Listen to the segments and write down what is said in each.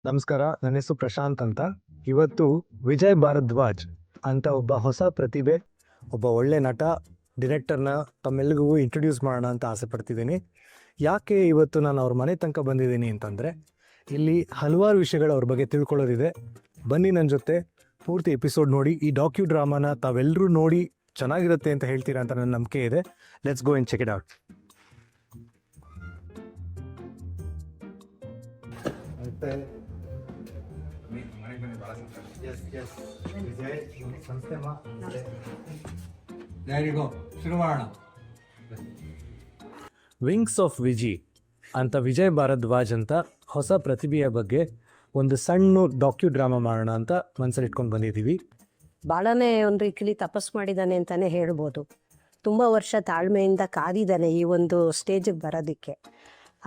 ನಮಸ್ಕಾರ, ನನ್ನ ಹೆಸರು ಪ್ರಶಾಂತ್ ಅಂತ. ಇವತ್ತು ವಿಜಯ್ ಭಾರದ್ವಾಜ್ ಅಂತ ಒಬ್ಬ ಹೊಸ ಪ್ರತಿಭೆ, ಒಬ್ಬ ಒಳ್ಳೆ ನಟ, ಡಿರೆಕ್ಟರ್ನ ತಮ್ಮೆಲ್ಲರಿಗೂ ಇಂಟ್ರೊಡ್ಯೂಸ್ ಮಾಡೋಣ ಅಂತ ಆಸೆ ಪಡ್ತಿದ್ದೀನಿ. ಯಾಕೆ ಇವತ್ತು ನಾನು ಅವ್ರ ಮನೆ ತನಕ ಬಂದಿದ್ದೀನಿ ಅಂತಂದರೆ, ಇಲ್ಲಿ ಹಲವಾರು ವಿಷಯಗಳು ಅವ್ರ ಬಗ್ಗೆ ತಿಳ್ಕೊಳ್ಳೋದಿದೆ. ಬನ್ನಿ ನನ್ನ ಜೊತೆ ಪೂರ್ತಿ ಎಪಿಸೋಡ್ ನೋಡಿ. ಈ ಡಾಕ್ಯು ಡ್ರಾಮಾನ ತಾವೆಲ್ಲರೂ ನೋಡಿ ಚೆನ್ನಾಗಿರುತ್ತೆ ಅಂತ ಹೇಳ್ತೀರಾ ಅಂತ ನನ್ನ ನಂಬಿಕೆ ಇದೆ. Let's go and check it out. Wings of Viji ಅಂತ ವಿಜಯ್ ಭಾರದ್ವಾಜ್ ಅಂತ ಹೊಸ ಪ್ರತಿಭೆಯ ಬಗ್ಗೆ ಒಂದು ಸಣ್ಣ ಡಾಕ್ಯು ಡ್ರಾಮಾ ಮಾಡೋಣ ಅಂತ ಮನಸ್ಸಲ್ಲಿ ಇಟ್ಕೊಂಡು ಬಂದಿದ್ದೀವಿ. ಭಾಳನೇ ಒಂದು ರೀತಿಲಿ ತಪಸ್ ಮಾಡಿದ್ದಾನೆ ಅಂತಲೇ ಹೇಳ್ಬೋದು. ತುಂಬ ವರ್ಷ ತಾಳ್ಮೆಯಿಂದ ಕಾದಿದ್ದಾನೆ ಈ ಒಂದು ಸ್ಟೇಜಿಗೆ ಬರೋದಕ್ಕೆ.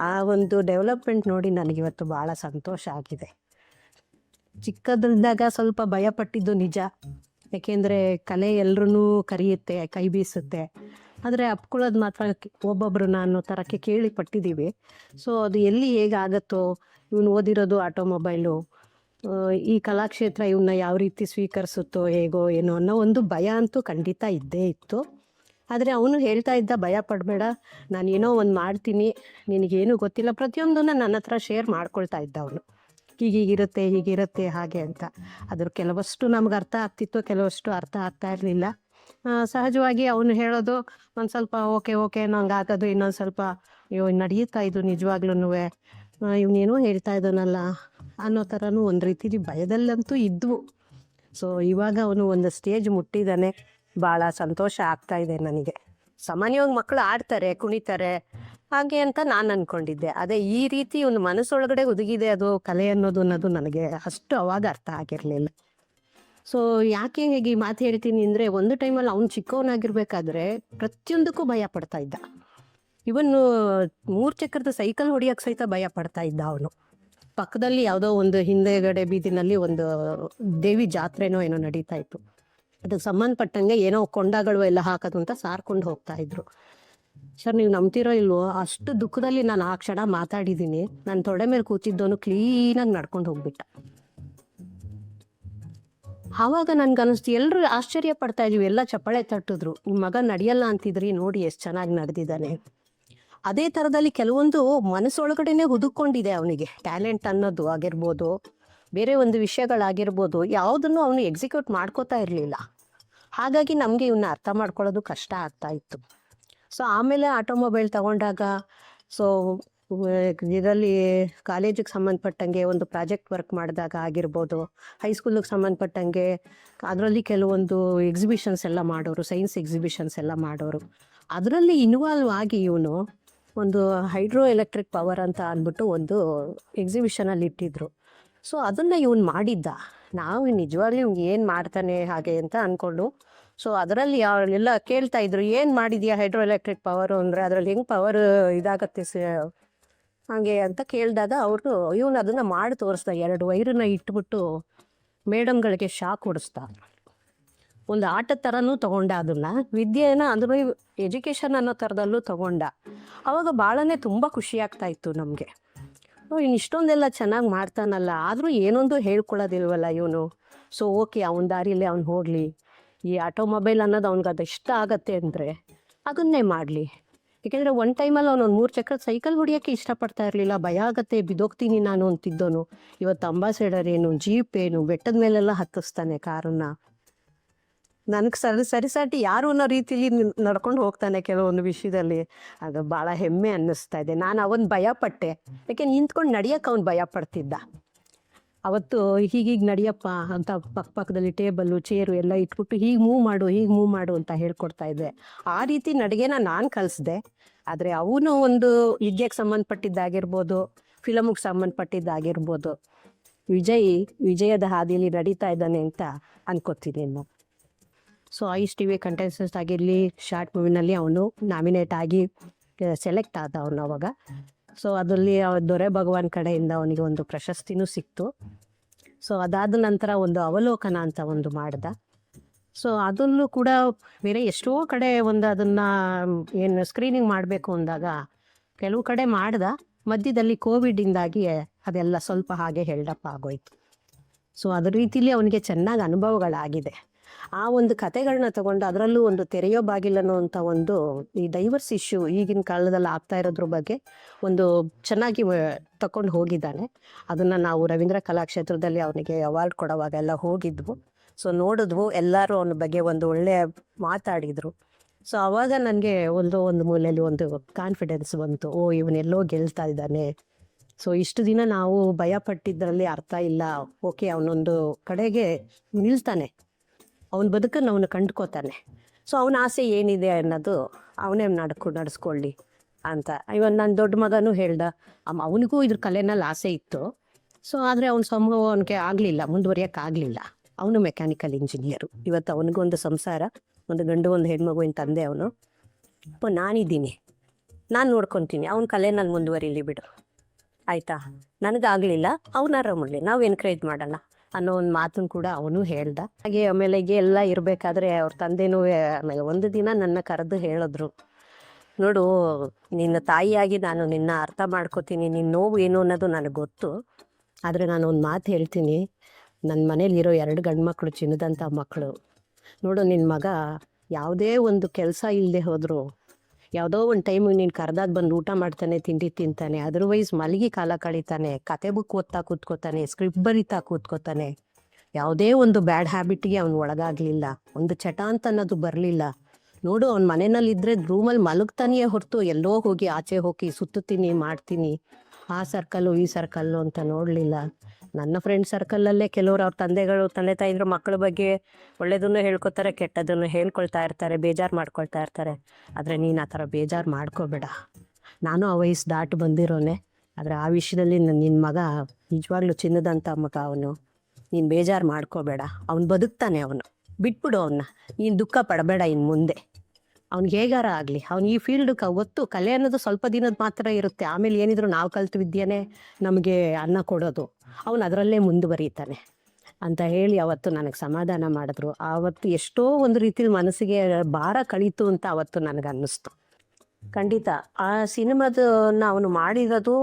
ಆ ಒಂದು ಡೆವಲಪ್ಮೆಂಟ್ ನೋಡಿ ನನಗಿವತ್ತು ಭಾಳ ಸಂತೋಷ ಆಗಿದೆ. ಚಿಕ್ಕದ್ರಿದ್ದಾಗ ಸ್ವಲ್ಪ ಭಯಪಟ್ಟಿದ್ದು ನಿಜ, ಯಾಕೆಂದರೆ ಕಲೆ ಎಲ್ಲರೂ ಕರೆಯುತ್ತೆ, ಕೈ ಬೀಸುತ್ತೆ. ಆದರೆ ಅಪ್ಕೊಳ್ಳೋದು ಮಾತ್ರ ಒಬ್ಬೊಬ್ಬರು ಅನ್ನೋ ಥರಕ್ಕೆ ಕೇಳಿಪಟ್ಟಿದ್ದೀವಿ. ಸೊ ಅದು ಎಲ್ಲಿ ಹೇಗಾಗತ್ತೋ, ಇವನು ಓದಿರೋದು ಆಟೋಮೊಬೈಲು, ಈ ಕಲಾಕ್ಷೇತ್ರ ಇವನ್ನ ಯಾವ ರೀತಿ ಸ್ವೀಕರಿಸುತ್ತೋ ಹೇಗೋ ಏನೋ ಅನ್ನೋ ಒಂದು ಭಯ ಅಂತೂ ಖಂಡಿತ ಇದ್ದೇ ಇತ್ತು. ಆದರೆ ಅವನು ಹೇಳ್ತಾ ಇದ್ದ, ಭಯ ಪಡಬೇಡ, ನಾನೇನೋ ಒಂದು ಮಾಡ್ತೀನಿ, ನಿನಗೇನು ಗೊತ್ತಿಲ್ಲ, ಪ್ರತಿಯೊಂದನ್ನು ನನ್ನ ಹತ್ರ ಶೇರ್ ಮಾಡ್ಕೊಳ್ತಾ ಇದ್ದ ಅವನು. ಹೀಗಿರುತ್ತೆ ಹಾಗೆ ಅಂತ. ಅದ್ರ ಕೆಲವಷ್ಟು ನಮ್ಗೆ ಅರ್ಥ ಆಗ್ತಿತ್ತು, ಕೆಲವಷ್ಟು ಅರ್ಥ ಆಗ್ತಾ ಇರಲಿಲ್ಲ. ಸಹಜವಾಗಿ ಅವನು ಹೇಳೋದು ಒಂದು ಸ್ವಲ್ಪ ಓಕೆ ನಂಗೆ ಆಗೋದು, ಇನ್ನೊಂದು ಸ್ವಲ್ಪ ಅಯ್ಯೋ ನಡೆಯುತ್ತಾ ಇದು ನಿಜವಾಗ್ಲೂ, ಇವನೇನೋ ಹೇಳ್ತಾ ಇದ್ದಾನಲ್ಲ ಅನ್ನೋ ಥರನೂ ಒಂದು ರೀತಿಲಿ ಭಯದಲ್ಲಂತೂ ಇದ್ವು. ಸೊ ಇವಾಗ ಅವನು ಒಂದು ಸ್ಟೇಜ್ ಮುಟ್ಟಿದ್ದಾನೆ, ಭಾಳ ಸಂತೋಷ ಆಗ್ತಾ ಇದೆ ನನಗೆ. ಸಾಮಾನ್ಯವಾಗಿ ಮಕ್ಕಳು ಆಡ್ತಾರೆ, ಕುಣಿತಾರೆ ಹಾಗೆ ಅಂತ ನಾನು ಅಂದ್ಕೊಂಡಿದ್ದೆ. ಅದೇ ಈ ರೀತಿ ಒಂದು ಮನಸ್ಸೊಳಗಡೆ ಹುದುಗಿದೆ ಅದು ಕಲೆ ಅನ್ನೋದು ನನಗೆ ಅಷ್ಟು ಅವಾಗ ಅರ್ಥ ಆಗಿರಲಿಲ್ಲ. ಸೊ ಯಾಕೆ ಹೇಗೆ ಈ ಮಾತು ಹೇಳ್ತೀನಿ ಅಂದರೆ, ಒಂದು ಟೈಮಲ್ಲಿ ಅವ್ನು ಚಿಕ್ಕವನಾಗಿರ್ಬೇಕಾದ್ರೆ ಪ್ರತಿಯೊಂದಕ್ಕೂ ಭಯ ಪಡ್ತಾ ಇದ್ದ. ಇವನ್ನು 3 ಚಕ್ರದ ಸೈಕಲ್ ಹೊಡಿಯೋಕ್ಕೆ ಸಹಿತ ಭಯ ಪಡ್ತಾ ಇದ್ದ ಅವನು. ಪಕ್ಕದಲ್ಲಿ ಯಾವುದೋ ಒಂದು ಹಿಂದೆಗಡೆ ಬೀದಿನಲ್ಲಿ ಒಂದು ದೇವಿ ಜಾತ್ರೆನೋ ಏನೋ ನಡೀತಾ ಇತ್ತು. ಅದಕ್ಕೆ ಸಂಬಂಧಪಟ್ಟಂಗೆ ಏನೋ ಕೊಂಡಗಳು ಎಲ್ಲ ಹಾಕೋದು ಅಂತ ಸಾರ್ಕೊಂಡು ಹೋಗ್ತಾ ಇದ್ರು. ಸರ್, ನೀವು ನಂಬ್ತಿರೋ ಇಲ್ವೋ, ಅಷ್ಟು ದುಃಖದಲ್ಲಿ ನಾನು ಆ ಕ್ಷಣ ಮಾತಾಡಿದ್ದೀನಿ. ನನ್ನ ತೊಡೆ ಮೇಲೆ ಕೂತಿದ್ದವನು ಕ್ಲೀನಾಗಿ ನಡ್ಕೊಂಡು ಹೋಗ್ಬಿಟ್ಟ. ಆವಾಗ ನನ್ಗನ್ನಿಸ್ತು, ಎಲ್ಲರೂ ಆಶ್ಚರ್ಯ ಪಡ್ತಾ ಇದೀವಿ, ಎಲ್ಲ ಚಪ್ಪಾಳೆ ತಟ್ಟಿದ್ರು, ನಿಮ್ಮ ಮಗ ನಡೆಯಲ್ಲ ಅಂತಿದ್ರಿ, ನೋಡಿ ಎಷ್ಟು ಚೆನ್ನಾಗಿ ನಡೆದಿದ್ದಾನೆ. ಅದೇ ಥರದಲ್ಲಿ ಕೆಲವೊಂದು ಮನಸ್ಸೊಳಗಡೆನೆ ಹುದುಕೊಂಡಿದೆ ಅವನಿಗೆ. ಟ್ಯಾಲೆಂಟ್ ಅನ್ನೋದು ಆಗಿರ್ಬೋದು, ಬೇರೆ ಒಂದು ವಿಷಯಗಳಾಗಿರ್ಬೋದು, ಯಾವುದನ್ನು ಅವನು ಎಕ್ಸಿಕ್ಯೂಟ್ ಮಾಡ್ಕೋತಾ ಇರಲಿಲ್ಲ. ಹಾಗಾಗಿ ನಮಗೆ ಇವನ್ನ ಅರ್ಥ ಮಾಡ್ಕೊಳ್ಳೋದು ಕಷ್ಟ ಆಗ್ತಾ ಇತ್ತು. ಸೊ ಆಮೇಲೆ ಆಟೋಮೊಬೈಲ್ ತಗೊಂಡಾಗ, ಸೊ ಇದರಲ್ಲಿ ಕಾಲೇಜಿಗೆ ಸಂಬಂಧಪಟ್ಟಂಗೆ ಒಂದು ಪ್ರಾಜೆಕ್ಟ್ ವರ್ಕ್ ಮಾಡಿದಾಗ ಆಗಿರ್ಬೋದು, ಹೈಸ್ಕೂಲಿಗೆ ಸಂಬಂಧಪಟ್ಟಂಗೆ ಅದರಲ್ಲಿ ಕೆಲವೊಂದು ಎಕ್ಸಿಬಿಷನ್ಸ್ ಎಲ್ಲ ಮಾಡೋರು, ಸೈನ್ಸ್ ಎಕ್ಸಿಬಿಷನ್ಸ್ ಎಲ್ಲ ಮಾಡೋರು. ಅದರಲ್ಲಿ ಇನ್ವಾಲ್ವ್ ಆಗಿ ಇವನು ಒಂದು ಹೈಡ್ರೋ ಎಲೆಕ್ಟ್ರಿಕ್ ಪವರ್ ಅಂತ ಅಂದ್ಬಿಟ್ಟು ಒಂದು ಎಕ್ಸಿಬಿಷನಲ್ಲಿ ಇಟ್ಟಿದ್ರು. ಸೊ ಅದನ್ನು ಇವನು ಮಾಡಿದ್ದ. ನಾವು ನಿಜವಾಗ್ಲೂ ಇವ್ನು ಏನು ಮಾಡ್ತಾನೆ ಹಾಗೆ ಅಂತ ಅಂದ್ಕೊಂಡು, ಸೊ ಅದರಲ್ಲಿ ಅವರೆಲ್ಲ ಕೇಳ್ತಾ ಇದ್ರು, ಏನು ಮಾಡಿದ್ಯಾ ಹೈಡ್ರೋ ಎಲೆಕ್ಟ್ರಿಕ್ ಪವರು ಅಂದರೆ, ಅದರಲ್ಲಿ ಹೆಂಗೆ ಪವರ್ ಇದಾಗತ್ತೆ ಹಾಗೆ ಅಂತ ಕೇಳಿದಾಗ ಅವರು ಇವನು ಅದನ್ನು ಮಾಡಿ ತೋರಿಸ್ದ. 2 ವೈರನ್ನ ಇಟ್ಬಿಟ್ಟು ಮೇಡಮ್ಗಳಿಗೆ ಶಾಕ್ ಹೊಡಿಸ್ದ. ಒಂದು ಆಟದ ಥರನೂ ತೊಗೊಂಡ, ಅದನ್ನು ವಿದ್ಯೆನ ಅದನ್ನು ಎಜುಕೇಷನ್ ಅನ್ನೋ ಥರದಲ್ಲೂ ತೊಗೊಂಡ. ಆವಾಗ ಭಾಳನೇ ತುಂಬ ಖುಷಿ ಆಗ್ತಾ ಇತ್ತು ನಮಗೆ. ಇನ್ನು ಇಷ್ಟೊಂದೆಲ್ಲ ಚೆನ್ನಾಗಿ ಮಾಡ್ತಾನಲ್ಲ, ಆದರೂ ಏನೊಂದು ಹೇಳ್ಕೊಳ್ಳೋದಿಲ್ವಲ್ಲ ಇವನು. ಸೊ ಓಕೆ, ಅವನ ದಾರಿಯಲ್ಲಿ ಅವ್ನು ಹೋಗಲಿ. ಈ ಆಟೋಮೊಬೈಲ್ ಅನ್ನೋದು ಅವ್ನಿಗೆ ಅದು ಇಷ್ಟ ಆಗತ್ತೆ ಅಂದರೆ ಅದನ್ನೇ ಮಾಡಲಿ. ಏಕೆಂದರೆ ಒಂದು ಟೈಮಲ್ಲಿ ಅವನು 3 ಚಕ್ರದ ಸೈಕಲ್ ಹೊಡಿಯೋಕ್ಕೆ ಇಷ್ಟಪಡ್ತಾ ಇರಲಿಲ್ಲ. ಭಯ ಆಗತ್ತೆ, ಬಿದ್ದೋಗ್ತೀನಿ ನಾನು ಅಂತಿದ್ದೋನು. ಇವತ್ತು ಅಂಬಾಸೆಡರ್ ಏನು, ಜೀಪ್ ಏನು, ಬೆಟ್ಟದ ಮೇಲೆಲ್ಲ ಹತ್ತಿಸ್ತಾನೆ ಕಾರನ್ನು. ನನಗೆ ಸರಿಸಾಟಿ ಯಾರು ಅನ್ನೋ ರೀತಿಲಿ ನಡ್ಕೊಂಡು ಹೋಗ್ತಾನೆ ಕೆಲವೊಂದು ವಿಷಯದಲ್ಲಿ. ಅದು ಭಾಳ ಹೆಮ್ಮೆ ಅನ್ನಿಸ್ತಾ ಇದೆ. ನಾನು ಅವನು ಭಯಪಟ್ಟೆ, ಯಾಕೆ ನಿಂತ್ಕೊಂಡು ನಡೆಯೋಕ್ಕೆ ಅವ್ನು ಭಯ ಪಡ್ತಿದ್ದ. ಅವತ್ತು ಹೀಗೀಗೆ ನಡಿಯಪ್ಪ ಅಂತ ಪಕ್ಕದಲ್ಲಿ ಟೇಬಲ್ಲು ಚೇರು ಎಲ್ಲ ಇಟ್ಬಿಟ್ಟು ಹೀಗೆ ಮೂವ್ ಮಾಡು ಅಂತ ಹೇಳ್ಕೊಡ್ತಾ ಇದ್ದೆ. ಆ ರೀತಿ ನಡಿಗೆನ ನಾನು ಕಲಿಸ್ದೆ. ಆದರೆ ಅವನು ಒಂದು ವಿದ್ಯೆಗೆ ಸಂಬಂಧಪಟ್ಟಿದ್ದಾಗಿರ್ಬೋದು, ಫಿಲಮಿಗೆ ಸಂಬಂಧಪಟ್ಟಿದ್ದಾಗಿರ್ಬೋದು, ವಿಜಯದ ಹಾದಿಯಲ್ಲಿ ನಡೀತಾ ಇದ್ದಾನೆ ಅಂತ ಅನ್ಕೋತೀನಿ ನಾನು. So is T V contestant ಆಗಿರಲಿ, ಶಾರ್ಟ್ ಮೂವಿನಲ್ಲಿ ಅವನು ನಾಮಿನೇಟ್ ಆಗಿ ಸೆಲೆಕ್ಟ್ ಆದ ಅವನು ಅವಾಗ. ಸೊ ಅದರಲ್ಲಿ ದೊರೆ ಭಗವಾನ್ ಕಡೆಯಿಂದ ಅವನಿಗೆ ಒಂದು ಪ್ರಶಸ್ತಿನೂ ಸಿಕ್ತು. ಸೊ ಅದಾದ ನಂತರ ಒಂದು ಅವಲೋಕನ ಅಂತ ಒಂದು ಮಾಡ್ದ. ಸೊ ಅದನ್ನು ಕೂಡ ಬೇರೆ ಎಷ್ಟೋ ಕಡೆ ಒಂದು ಅದನ್ನು ಏನು ಸ್ಕ್ರೀನಿಂಗ್ ಮಾಡಬೇಕು ಅಂದಾಗ ಕೆಲವು ಕಡೆ ಮಾಡ್ದ. ಮಧ್ಯದಲ್ಲಿ ಕೋವಿಡಿಂದಾಗಿ ಅದೆಲ್ಲ ಸ್ವಲ್ಪ ಹಾಗೆ ಹೆಲ್ಡಪ್ ಆಗೋಯ್ತು. ಸೊ ಅದ್ರ ರೀತಿಲಿ ಅವನಿಗೆ ಚೆನ್ನಾಗಿ ಅನುಭವಗಳಾಗಿದೆ. ಆ ಒಂದು ಕತೆಗಳನ್ನ ತಗೊಂಡು ಅದರಲ್ಲೂ ಒಂದು ತೆರೆಯೋ ಬಾಗಿಲನ್ನು ಅಂತ ಒಂದು ಈ ಡೈವರ್ಸ್ ಇಶ್ಯೂ ಈಗಿನ ಕಾಲದಲ್ಲಿ ಆಗ್ತಾ ಇರೋದ್ರ ಬಗ್ಗೆ ಒಂದು ಚೆನ್ನಾಗಿ ತಕೊಂಡು ಹೋಗಿದ್ದಾನೆ. ಅದನ್ನು ನಾವು ರವೀಂದ್ರ ಕಲಾಕ್ಷೇತ್ರದಲ್ಲಿ ಅವನಿಗೆ ಅವಾರ್ಡ್ ಕೊಡೋವಾಗ ಎಲ್ಲ ಹೋಗಿದ್ವು. ಸೊ ನೋಡಿದ್ವು, ಎಲ್ಲರೂ ಅವನ ಬಗ್ಗೆ ಒಂದು ಒಳ್ಳೆಯ ಮಾತಾಡಿದರು. ಸೊ ಆವಾಗ ನನಗೆ ಒಂದು ಮೂಲೆಯಲ್ಲಿ ಒಂದು ಕಾನ್ಫಿಡೆನ್ಸ್ ಬಂತು, ಓ ಇವನೆಲ್ಲೋ ಗೆಲ್ತಾ ಇದ್ದಾನೆ. ಸೊ ಇಷ್ಟು ದಿನ ನಾವು ಭಯ ಪಟ್ಟಿದ್ದರಲ್ಲಿ ಅರ್ಥ ಇಲ್ಲ, ಓಕೆ ಅವನೊಂದು ಕಡೆಗೆ ನಿಲ್ತಾನೆ, ಅವನ ಬದುಕನ್ನು ಅವನು ಕಂಡ್ಕೋತಾನೆ. ಸೊ ಅವನ ಆಸೆ ಏನಿದೆ ಅನ್ನೋದು ಅವನೇ ನಡೆಸ್ಕೊಳ್ಳಿ ಅಂತ. ಇವನ್ ನನ್ನ ದೊಡ್ಡ ಮಗನೂ ಹೇಳ್ದ, ಅವನಿಗೂ ಇದ್ರ ಕಲೆನಲ್ಲಿ ಆಸೆ ಇತ್ತು. ಸೊ ಆದರೆ ಅವನ ಸಂಭವ ಅವನಿಗೆ ಆಗಲಿಲ್ಲ, ಮುಂದುವರಿಯೋಕ್ಕಾಗಲಿಲ್ಲ. ಅವನು ಮೆಕ್ಯಾನಿಕಲ್ ಇಂಜಿನಿಯರು. ಇವತ್ತು ಅವನಿಗೊಂದು ಸಂಸಾರ, ಒಂದು ಗಂಡು ಒಂದು ಹೆಣ್ಮಗುವಿನ ತಂದೆ ಅವನು. ನಾನಿದ್ದೀನಿ, ನಾನು ನೋಡ್ಕೊತೀನಿ, ಅವನ ಕಲೆನಲ್ಲಿ ಮುಂದುವರಿಲಿ ಬಿಡು, ಆಯಿತಾ, ನನಗಾಗಲಿಲ್ಲ, ಅವನಾರ ಮಾಡಲಿ, ನಾವು ಎನ್ಕರೇಜ್ ಮಾಡೋಣ ಅನ್ನೋ ಒಂದು ಮಾತನ್ನು ಕೂಡ ಅವನು ಹೇಳ್ದ. ಹಾಗೆ ಆಮೇಲೆ ಎಲ್ಲ ಇರಬೇಕಾದ್ರೆ ಅವ್ರ ತಂದೆನೂ ಆಮೇಲೆ ಒಂದು ದಿನ ನನ್ನ ಕರೆದು ಹೇಳಿದ್ರು, ನೋಡು ನಿನ್ನ ತಾಯಿಯಾಗಿ ನಾನು ನಿನ್ನ ಅರ್ಥ ಮಾಡ್ಕೋತೀನಿ, ನಿನ್ನ ನೋವು ಏನು ಅನ್ನೋದು ನನಗೆ ಗೊತ್ತು. ಆದರೆ ನಾನು ಒಂದು ಮಾತು ಹೇಳ್ತೀನಿ, ನನ್ನ ಮನೇಲಿರೋ 2 ಗಂಡು ಮಕ್ಕಳು ಚಿನ್ನದಂಥ ಮಕ್ಕಳು. ನೋಡು ನಿನ್ನ ಮಗ ಯಾವುದೇ ಒಂದು ಕೆಲಸ ಇಲ್ಲದೆ ಹೋದರೂ ಯಾವುದೋ ಒಂದು ಟೈಮಿಗೆ ನೀನು ಕರೆದಾಗ ಬಂದು ಊಟ ಮಾಡ್ತಾನೆ, ತಿಂಡಿ ತಿಂತಾನೆ, ಅದರ್ವೈಸ್ ಮಲಗಿ ಕಾಲ ಕಳೀತಾನೆ, ಕತೆ ಬುಕ್ ಓದ್ತಾ ಕೂತ್ಕೋತಾನೆ, ಸ್ಕ್ರಿಪ್ಟ್ ಬರೀತಾ ಕೂತ್ಕೋತಾನೆ. ಯಾವುದೇ ಒಂದು ಬ್ಯಾಡ್ ಹ್ಯಾಬಿಟ್ಗೆ ಅವ್ನು ಒಳಗಾಗಲಿಲ್ಲ, ಒಂದು ಚಟ ಅಂತ ಅನ್ನೋದು ಬರಲಿಲ್ಲ. ನೋಡು ಅವ್ನ ಮನೆಯಲ್ಲಿದ್ದರೆ ರೂಮಲ್ಲಿ ಮಲಗ್ತಾನೆಯೇ ಹೊರತು ಎಲ್ಲೋ ಹೋಗಿ ಆಚೆ ಹೋಗಿ ಸುತ್ತುತ್ತೀನಿ ಮಾಡ್ತೀನಿ, ಆ ಸರ್ಕಲ್ಲು ಈ ಸರ್ಕಲ್ಲು ಅಂತ ನೋಡಲಿಲ್ಲ. ನನ್ನ ಫ್ರೆಂಡ್ ಸರ್ಕಲಲ್ಲೇ ಕೆಲವರು ಅವ್ರ ತಂದೆ ತಾಯಿದ್ರು ಮಕ್ಕಳ ಬಗ್ಗೆ ಒಳ್ಳೆಯದನ್ನು ಹೇಳ್ಕೊತಾರೆ, ಕೆಟ್ಟದನ್ನು ಹೇಳ್ಕೊಳ್ತಾ ಇರ್ತಾರೆ, ಬೇಜಾರು ಮಾಡ್ಕೊಳ್ತಾ ಇರ್ತಾರೆ. ಆದರೆ ನೀನು ಆ ಥರ ಬೇಜಾರು ಮಾಡ್ಕೋಬೇಡ. ನಾನು ಆ ವಯಸ್ಸು ದಾಟಿ ಬಂದಿರೋನೆ. ಆದರೆ ಆ ವಿಷಯದಲ್ಲಿ ನಿನ್ನ ಮಗ ನಿಜವಾಗ್ಲೂ ಚಿನ್ನದಂಥ ಮಗ ಅವನು. ನೀನು ಬೇಜಾರು ಮಾಡ್ಕೋಬೇಡ, ಅವನು ಬದುಕ್ತಾನೆ, ಅವನು ಬಿಟ್ಬಿಡು ಅವನ್ನ, ನೀನು ದುಃಖ ಪಡಬೇಡ. ಇನ್ನು ಮುಂದೆ ಅವ್ನಿಗೆ ಹೇಗಾರ ಆಗಲಿ, ಅವ್ನು ಈ ಫೀಲ್ಡ್ಗೆ ಅವತ್ತು ಕಲೆ ಅನ್ನೋದು ಸ್ವಲ್ಪ ದಿನದ ಮಾತ್ರ ಇರುತ್ತೆ. ಆಮೇಲೆ ಏನಿದ್ರು ನಾವು ಕಲ್ತು ವಿದ್ಯೆನೇ ನಮಗೆ ಅನ್ನ ಕೊಡೋದು, ಅವನು ಅದರಲ್ಲೇ ಮುಂದುವರಿತಾನೆ ಅಂತ ಹೇಳಿ ಅವತ್ತು ನನಗೆ ಸಮಾಧಾನ ಮಾಡಿದ್ರು. ಆವತ್ತು ಎಷ್ಟೋ ಒಂದು ರೀತಿಲಿ ಮನಸ್ಸಿಗೆ ಭಾರ ಕಳೀತು ಅಂತ ಅವತ್ತು ನನಗೆ ಅನ್ನಿಸ್ತು. ಖಂಡಿತ ಆ ಸಿನಿಮಾದನ್ನ ಅವನು ಮಾಡಿರೋದು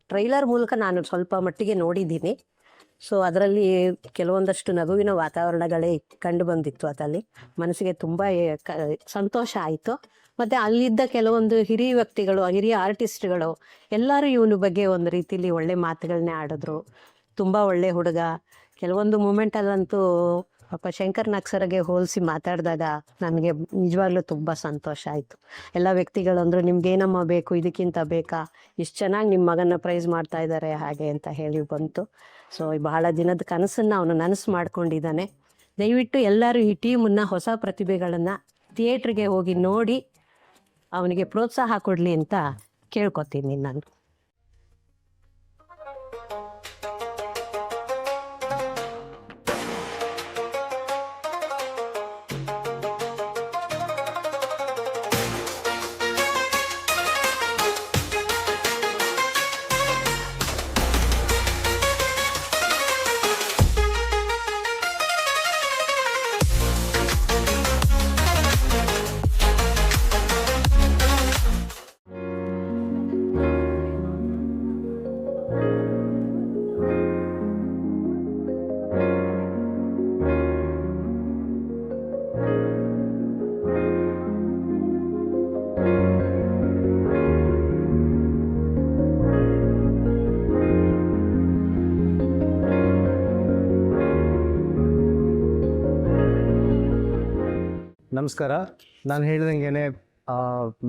ಟ್ರೈಲರ್ ಮೂಲಕ ನಾನು ಸ್ವಲ್ಪ ಮಟ್ಟಿಗೆ ನೋಡಿದ್ದೀನಿ. ಸೊ ಅದರಲ್ಲಿ ಕೆಲವೊಂದಷ್ಟು ನಗುವಿನ ವಾತಾವರಣಗಳೇ ಕಂಡು ಬಂದಿತ್ತು. ಅದರಲ್ಲಿ ಮನಸ್ಸಿಗೆ ತುಂಬ ಸಂತೋಷ ಆಯಿತು. ಮತ್ತು ಅಲ್ಲಿದ್ದ ಕೆಲವೊಂದು ಹಿರಿಯ ವ್ಯಕ್ತಿಗಳು, ಹಿರಿಯ ಆರ್ಟಿಸ್ಟ್ಗಳು ಎಲ್ಲರೂ ಇವನ ಬಗ್ಗೆ ಒಂದು ರೀತಿಲಿ ಒಳ್ಳೆ ಮಾತುಗಳನ್ನೇ ಆಡಿದ್ರು. ತುಂಬ ಒಳ್ಳೆ ಹುಡುಗ. ಕೆಲವೊಂದು ಮೂಮೆಂಟಲ್ಲಂತೂ ಪಾಪ ಶಂಕರ್ ನಾಗ್ಸರ್ಗೆ ಹೋಲಿಸಿ ಮಾತಾಡಿದಾಗ ನನಗೆ ನಿಜವಾಗ್ಲೂ ತುಂಬ ಸಂತೋಷ ಆಯಿತು. ಎಲ್ಲ ವ್ಯಕ್ತಿಗಳು ಅಂದರು, ನಿಮ್ಗೇನಮ್ಮ ಬೇಕು, ಇದಕ್ಕಿಂತ ಬೇಕಾ, ಇಷ್ಟು ಚೆನ್ನಾಗಿ ನಿಮ್ಮ ಮಗನ ಪ್ರೈಸ್ ಮಾಡ್ತಾ ಇದ್ದಾರೆ ಹಾಗೆ ಅಂತ ಹೇಳಿ ಬಂತು. ಸೊ ಬಹಳ ದಿನದ ಕನಸನ್ನು ಅವನು ನನಸು ಮಾಡ್ಕೊಂಡಿದ್ದಾನೆ. ದಯವಿಟ್ಟು ಎಲ್ಲರೂ ಈ ಟೀಮನ್ನು, ಹೊಸ ಪ್ರತಿಭೆಗಳನ್ನು ಥಿಯೇಟ್ರಿಗೆ ಹೋಗಿ ನೋಡಿ ಅವನಿಗೆ ಪ್ರೋತ್ಸಾಹ ಕೊಡಲಿ ಅಂತ ಕೇಳ್ಕೊತೀನಿ ನಾನು. ನಮಸ್ಕಾರ. ನಾನು ಹೇಳಿದಂಗೆ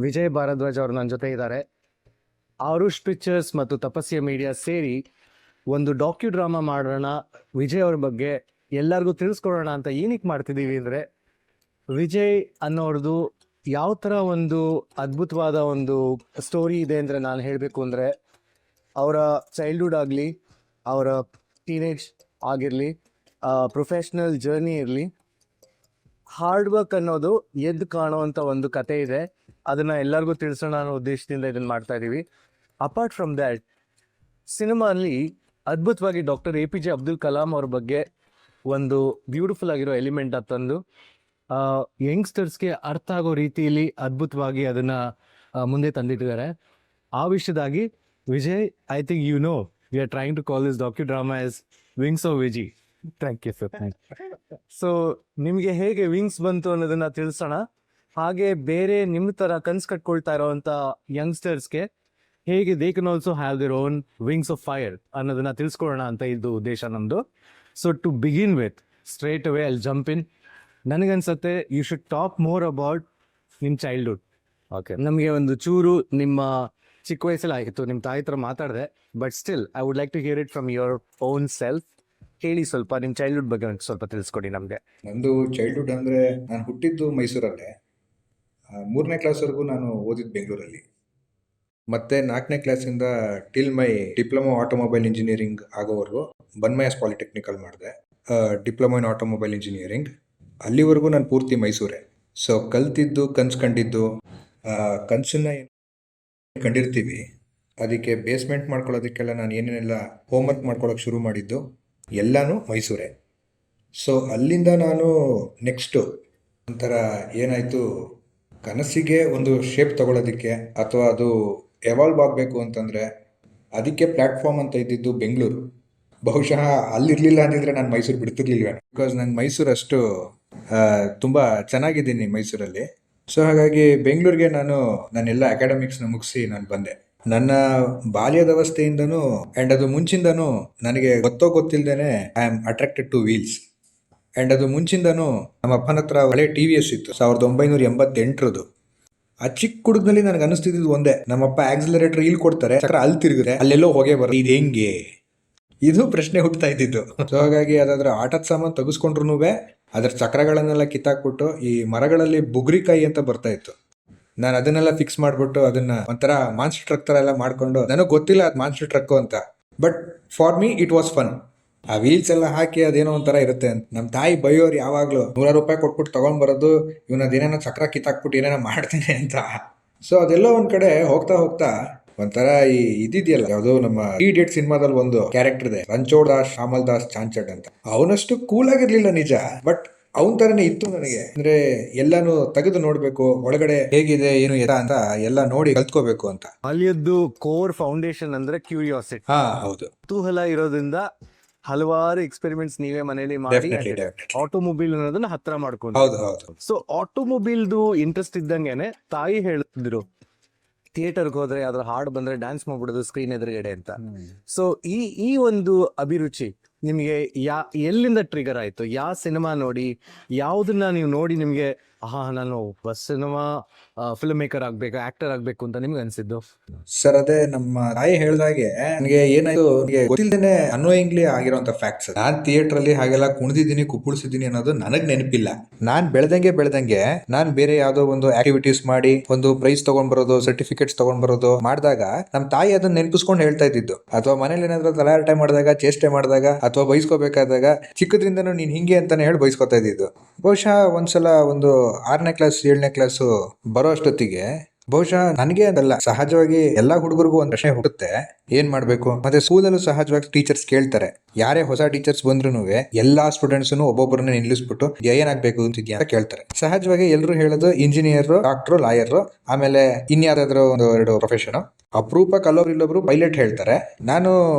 ವಿಜಯ್ ಭಾರದ್ವಾಜ್ ಅವರು ನನ್ನ ಜೊತೆ ಇದ್ದಾರೆ. ಆರುಷ್ ಪಿಕ್ಚರ್ಸ್ ಮತ್ತು ತಪಸ್ಯ ಮೀಡಿಯಾ ಸೇರಿ ಒಂದು ಡಾಕ್ಯು ಡ್ರಾಮಾ ಮಾಡೋಣ, ವಿಜಯ್ ಅವ್ರ ಬಗ್ಗೆ ಎಲ್ಲರಿಗೂ ತಿಳಿಸ್ಕೊಡೋಣ ಅಂತ ಏನಕ್ಕೆ ಮಾಡ್ತಿದ್ದೀವಿ ಅಂದರೆ, ವಿಜಯ್ ಅನ್ನೋರ್ದು ಯಾವ ಥರ ಒಂದು ಅದ್ಭುತವಾದ ಒಂದು ಸ್ಟೋರಿ ಇದೆ ಅಂದರೆ, ನಾನು ಹೇಳಬೇಕು ಅಂದರೆ ಅವರ ಚೈಲ್ಡ್ಹುಡ್ ಆಗಲಿ, ಅವರ ಟೀನೇಜ್ ಆಗಿರಲಿ, ಪ್ರೊಫೆಷ್ನಲ್ ಜರ್ನಿ ಇರಲಿ, ಹಾರ್ಡ್ ವರ್ಕ್ ಅನ್ನೋದು ಎದ್ದು ಕಾಣುವಂಥ ಒಂದು ಕತೆ ಇದೆ. ಅದನ್ನು ಎಲ್ಲರಿಗೂ ತಿಳಿಸೋಣ ಅನ್ನೋ ಉದ್ದೇಶದಿಂದ ಇದನ್ನು ಮಾಡ್ತಾ ಇದ್ದೀವಿ. ಅಪಾರ್ಟ್ ಫ್ರಮ್ ದ್ಯಾಟ್, ಸಿನಿಮಾಲ್ಲಿ ಅದ್ಭುತವಾಗಿ ಡಾಕ್ಟರ್ APJ ಅಬ್ದುಲ್ ಕಲಾಂ ಅವ್ರ ಬಗ್ಗೆ ಒಂದು ಬ್ಯೂಟಿಫುಲ್ ಆಗಿರೋ ಎಲಿಮೆಂಟ್ ತಂದು ಯಂಗ್ಸ್ಟರ್ಸ್ಗೆ ಅರ್ಥ ಆಗೋ ರೀತಿಯಲ್ಲಿ ಅದ್ಭುತವಾಗಿ ಅದನ್ನು ಮುಂದೆ ತಂದಿಟ್ಟಿದ್ದಾರೆ. ಆ ವಿಷಯದಾಗಿ Vijay, I think we are trying to call this docudrama as wings of Viji. Thank you sir. So ನಿಮಗೆ ಹೇಗೆ ವಿಂಗ್ಸ್ ಬಂತು ಅನ್ನೋದನ್ನ ತಿಳಿಸೋಣ. ಹಾಗೆ ಬೇರೆ ನಿಮ್ಮ ತರ ಕನ್ಸ್ ಕಟ್ಕೊಳ್ತಾ ಇರೋವಂಥ ಯಂಗ್ಸ್ಟರ್ಸ್ಗೆ ಹೇಗೆ they can also have their own wings of fire ಅನ್ನೋದನ್ನ ತಿಳಿಸ್ಕೊಡೋಣ ಅಂತ ಇದು ಉದ್ದೇಶ ನಮ್ಮದು. So to begin with straight away I'll jump in. ನನಗನ್ಸುತ್ತೆ you should talk more about ನಿಮ್ಮ ಚೈಲ್ಡ್ಹುಡ್. ಓಕೆ. ನಮಗೆ ಒಂದು ಚೂರು ನಿಮ್ಮ ಚಿಕ್ಕ ವಯಸ್ಸಲ್ಲಿ ಆಗಿತ್ತು, ನಿಮ್ಮ ತಾಯಿ ಹತ್ರ ಮಾತಾಡಿದೆ, but still I would like to hear it from your own self. ಹೇಳಿ ಸ್ವಲ್ಪ ನಿಮ್ಮ ಚೈಲ್ಡ್ಹುಡ್ ಬಗ್ಗೆ ಸ್ವಲ್ಪ ತಿಳಿಸ್ಕೊಡಿ ನಮಗೆ. ನಂದು ಚೈಲ್ಡ್ಹುಡ್ ಅಂದರೆ ನಾನು ಹುಟ್ಟಿದ್ದು ಮೈಸೂರಲ್ಲೇ. 3ನೇ ಕ್ಲಾಸ್ವರೆಗೂ ನಾನು ಓದಿದ್ದು ಬೆಂಗಳೂರಲ್ಲಿ. ಮತ್ತು 4ನೇ ಕ್ಲಾಸಿಂದ ಟಿಲ್ ಮೈ ಡಿಪ್ಲೊಮಾ ಆಟೋಮೊಬೈಲ್ ಇಂಜಿನಿಯರಿಂಗ್ ಆಗೋವರೆಗೂ ಬನ್ಮಯಸ್ ಪಾಲಿಟೆಕ್ನಿಕಲ್ ಮಾಡಿದೆ, ಡಿಪ್ಲೊಮಾ ಇನ್ ಆಟೋಮೊಬೈಲ್ ಇಂಜಿನಿಯರಿಂಗ್. ಅಲ್ಲಿವರೆಗೂ ನಾನು ಪೂರ್ತಿ ಮೈಸೂರೇ. ಸೊ ಕಲ್ತಿದ್ದು ಕನ್ಸು ಕಂಡಿದ್ದು, ಕನಸನ್ನ ಕಂಡಿರ್ತೀವಿ, ಅದಕ್ಕೆ ಬೇಸ್ಮೆಂಟ್ ಮಾಡ್ಕೊಳ್ಳೋದಕ್ಕೆಲ್ಲ ನಾನು ಏನೇನೆಲ್ಲ ಹೋಮ್ವರ್ಕ್ ಮಾಡ್ಕೊಳ್ಳೋಕೆ ಶುರು ಮಾಡಿದ್ದು ಎಲ್ಲನೂ ಮೈಸೂರೇ. ಸೊ ಅಲ್ಲಿಂದ ನಾನು ನೆಕ್ಸ್ಟು ಒಂಥರ ಏನಾಯಿತು, ಕನಸಿಗೆ ಒಂದು ಶೇಪ್ ತಗೊಳ್ಳೋದಕ್ಕೆ ಅಥವಾ ಅದು ಎವಾಲ್ವ್ ಆಗಬೇಕು ಅಂತಂದರೆ ಅದಕ್ಕೆ ಪ್ಲ್ಯಾಟ್ಫಾರ್ಮ್ ಅಂತ ಇದ್ದಿದ್ದು ಬೆಂಗಳೂರು. ಬಹುಶಃ ಅಲ್ಲಿರಲಿಲ್ಲ ಅಂದಿದ್ರೆ ನಾನು ಮೈಸೂರು ಬಿಡ್ತಿರ್ಲಿಲ್ವೇ, ಬಿಕಾಸ್ ನಂಗೆ ಮೈಸೂರು ಅಷ್ಟು ತುಂಬ ಚೆನ್ನಾಗಿದ್ದೀನಿ ಮೈಸೂರಲ್ಲಿ. ಸೊ ಹಾಗಾಗಿ ಬೆಂಗಳೂರಿಗೆ ನಾನೆಲ್ಲ ಅಕಾಡೆಮಿಕ್ಸ್ನ ಮುಗಿಸಿ ನಾನು ಬಂದೆ. ನನ್ನ ಬಾಲ್ಯದವಸ್ಥೆಯಿಂದನೂ ಆ್ಯಂಡ್ ಅದು ಮುಂಚಿಂದನೂ ನನಗೆ ಗೊತ್ತಿಲ್ಲದೇ I am attracted to wheels. And ಅದು ಮುಂಚಿಂದನೂ ನಮ್ಮ ಅಪ್ಪನ ಹತ್ರ ಹಳೆ TVS ಇತ್ತು, 1988ರದು. ಆ ಚಿಕ್ಕ ಹುಡುಗನಲ್ಲಿ ನನಗೆ ಅನಿಸ್ತಿದ್ದು ಒಂದೇ, ನಮ್ಮಪ್ಪ ಆಕ್ಸಿಲರೇಟರ್ ಇಲ್ಲಿ ಕೊಡ್ತಾರೆ, ಚಕ್ರ ಅಲ್ಲಿ ತಿರುಗಿದೆ, ಅಲ್ಲೆಲ್ಲೋ ಹೊಗೆ ಬರೋದು, ಇದು ಹೆಂಗೆ, ಇದು ಪ್ರಶ್ನೆ ಹುಟ್ಟುತ್ತಾ ಇದ್ದಿದ್ದು. ಸೊ ಹಾಗಾಗಿ ಅದಾದ್ರೆ ಆಟದ ಸಾಮಾನು ತೆಗೆಸ್ಕೊಂಡ್ರು ಅದರ ಚಕ್ರಗಳನ್ನೆಲ್ಲ ಕಿತ್ತಾಕ್ಬಿಟ್ಟು ಈ ಮರಗಳಲ್ಲಿ ಬುಗ್ರಿಕಾಯಿ ಅಂತ ಬರ್ತಾ ಇತ್ತು, ನಾನು ಅದನ್ನೆಲ್ಲ ಫಿಕ್ಸ್ ಮಾಡಿಬಿಟ್ಟು ಅದನ್ನ ಒಂಥರ ಮಾನ್ಸ್ಟರ್ ಟ್ರಕ್ ಥರ ಎಲ್ಲ ಮಾಡಿಕೊಂಡು, ನನಗೆ ಗೊತ್ತಿಲ್ಲ ಅದು ಮಾನ್ಸ್ಟರ್ ಟ್ರಕ್ಕು ಅಂತ, but for me it was fun. ಆ ವೀಲ್ಸ್ ಎಲ್ಲ ಹಾಕಿ ಅದೇನೋ ಒಂಥರ ಇರುತ್ತೆ ಅಂತ. ನಮ್ಮ ತಾಯಿ ಬೈಯೋರು ಯಾವಾಗಲೂ ₹100 ಕೊಟ್ಬಿಟ್ಟು ತೊಗೊಂಡ್ಬರೋದು, ಇವನದೇನೇನೋ ಚಕ್ರ ಕಿತ್ತಾಕ್ಬಿಟ್ಟು ಏನೇನೋ ಮಾಡ್ತೀನಿ ಅಂತ. ಸೊ ಅದೆಲ್ಲೋ ಒಂದು ಕಡೆ ಹೋಗ್ತಾ ಹೋಗ್ತಾ ಒಂಥರ ಈ ಇದಿದೆಯಲ್ಲ, ಯಾವುದೋ ನಮ್ಮ ಇಡಿಯಟ್ ಸಿನಿಮಾದಲ್ಲಿ ಒಂದು ಕ್ಯಾರೆಕ್ಟರ್ ಇದೆ, ರಣಛೋಡ್ ದಾಸ್ ಶ್ಯಾಮಲ್ ದಾಸ್ ಚಾಂಚಡ್ ಅಂತ. ಅವನಷ್ಟು ಕೂಲ್ ಆಗಿರ್ಲಿಲ್ಲ ನಿಜ, ಬಟ್ ಅವನ ಥರನೇ ಇತ್ತು ನನಗೆ. ಅಂದ್ರೆ ಎಲ್ಲಾನು ತೆಗೆದು ನೋಡ್ಬೇಕು, ಒಳಗಡೆ ಹೇಗಿದೆ ಏನು ಅಂತ ಎಲ್ಲ ನೋಡಿ ಕಲ್ತ್ಕೋಬೇಕು ಅಂತ. ಬಾಲ್ಯದ್ದು ಕೋರ್ ಫೌಂಡೇಶನ್ ಅಂದ್ರೆ ಕ್ಯೂರಿಯಾಸಿಟಿ. ಹೌದು, ಕುತೂಹಲ ಇರೋದ್ರಿಂದ ಹಲವಾರು ಎಕ್ಸ್ಪೆರಿಮೆಂಟ್ಸ್ ನೀವೇ ಮನೇಲಿ ಮಾಡಿ ಡೆಫಿನೆಟ್ಲಿ. ಆಟೋಮೊಬೈಲ್ ಅನ್ನೋದನ್ನ ಹತ್ರ ಮಾಡ್ಕೊಂಡು. ಹೌದು ಹೌದು. ಸೊ ಆಟೋಮೊಬೈಲ್ದು ಇಂಟ್ರೆಸ್ಟ್ ಇದ್ದಂಗೆನೆ ತಾಯಿ ಹೇಳ್ತಿದ್ರು ಥಿಯೇಟರ್ಗೆ ಹೋದ್ರೆ ಅದ್ರ ಹಾಡು ಬಂದ್ರೆ ಡ್ಯಾನ್ಸ್ ಮಾಡ್ಬಿಡೋದು ಸ್ಕ್ರೀನ್ ಎದುರುಗಡೆ ಅಂತ. ಸೊ ಈ ಒಂದು ಅಭಿರುಚಿ ನಿಮಗೆ ಎಲ್ಲಿಂದ ಟ್ರಿಗರ್ ಆಯ್ತು? ಯಾವ ಸಿನಿಮಾ ನೋಡಿ, ಯಾವುದನ್ನ ನೀವು ನೋಡಿ ನಿಮ್ಗೆ ನಾನು ಸಿನಿಮಾ ಫಿಲ್ಮ್ ಮೇಕರ್ ಆಗ್ಬೇಕು, ಆಕ್ಟರ್ ಆಗ್ಬೇಕು ಅಂತ ನಿಮ್ಗೆ ಅನ್ಸಿದ್ದು? ಸರ್ ಅದೇ ನಮ್ಮ ತಾಯಿ ಹೇಳ್ದಾಗೆ ನನಗೆ ಏನಾಯ್ತು, ನನಗೆ ಗೊತ್ತಿಲ್ಲದೇನೆ ಅನ್ವಯಿಂಗ್ಲಿ ಆಗಿರೋಂಥ ಫ್ಯಾಕ್ಟ್ಸ್. ನಾನು ಥಿಯೇಟರ್ ಅಲ್ಲಿ ಹಾಗೆಲ್ಲ ಕುಣಿದಿದ್ದೀನಿ, ಕುಪ್ಪಳಿಸಿದ್ದೀನಿ ಅನ್ನೋದು ನನಗೆ ನೆನಪಿಲ್ಲ. ನಾನು ಬೆಳೆದಂಗೆ ನಾನು ಬೇರೆ ಯಾವುದೋ ಒಂದು ಆಕ್ಟಿವಿಟೀಸ್ ಮಾಡಿ ಒಂದು ಪ್ರೈಸ್ ತಗೊಂಡ್ ಬರೋದು, ಸರ್ಟಿಫಿಕೇಟ್ಸ್ ತಗೊಂಡ್ ಬರೋದು ಮಾಡಿದಾಗ ನಮ್ಮ ತಾಯಿ ಅದನ್ನ ನೆನಪಿಸ್ಕೊಂಡು ಹೇಳ್ತಾ ಇದ್ದಿದ್ದು. ಅಥವಾ ಮನೇಲಿ ಏನಾದ್ರೂ ತಲಾಟೆ ಮಾಡಿದಾಗ, ಚೇಷ್ಟೆ ಮಾಡಿದಾಗ ಅಥವಾ ಬೈಸ್ಕೋಬೇಕಾದಾಗ ಚಿಕ್ಕದ್ರಿಂದನೂ ನೀನ್ ಹಿಂಗೆ ಅಂತಾನೆ ಹೇಳಿ ಬೈಸ್ಕೊತಾ ಇದ್ದಿದ್ದು. ಬಹುಶಃ ಒಂದ್ಸಲ ಒಂದು 6ನೇ ಕ್ಲಾಸ್ 7ನೇ ಕ್ಲಾಸು ಬರೋ ಅಷ್ಟೊತ್ತಿಗೆ ಬಹುಶಃ ನನಗೆ ಅದಲ್ಲ, ಸಹಜವಾಗಿ ಎಲ್ಲಾ ಹುಡುಗರಿಗೂ ಒಂದು ಪ್ರಶ್ನೆ ಹುಟ್ಟುತ್ತೆ, ಏನ್ ಮಾಡ್ಬೇಕು. ಮತ್ತೆ ಸ್ಕೂಲಲ್ಲೂ ಸಹಜವಾಗಿ ಟೀಚರ್ಸ್ ಕೇಳ್ತಾರೆ, ಯಾರೇ ಹೊಸ ಟೀಚರ್ಸ್ ಬಂದ್ರು ಎಲ್ಲಾ ಸ್ಟೂಡೆಂಟ್ಸ್ ಒಬ್ಬೊಬ್ಬರನ್ನ ನಿಲ್ಲಿಸ್ಬಿಟ್ಟು ಏನಾಗ್ಬೇಕು ಅಂತಿದ್ಯಾ ಅಂತ ಕೇಳ್ತಾರೆ. ಸಹಜವಾಗಿ ಎಲ್ಲರೂ ಹೇಳೋದು ಇಂಜಿನಿಯರ್, ಡಾಕ್ಟರ್, ಲಾಯರ್, ಆಮೇಲೆ ಇನ್ಯಾವ್ದಾದ್ರು ಒಂದು 2 ಪ್ರೊಫೆಷನ್. ಅಪರೂಪ ಇಲ್ಲೊಬ್ರು ಪೈಲಟ್ ಹೇಳ್ತಾರೆ. ನಾನು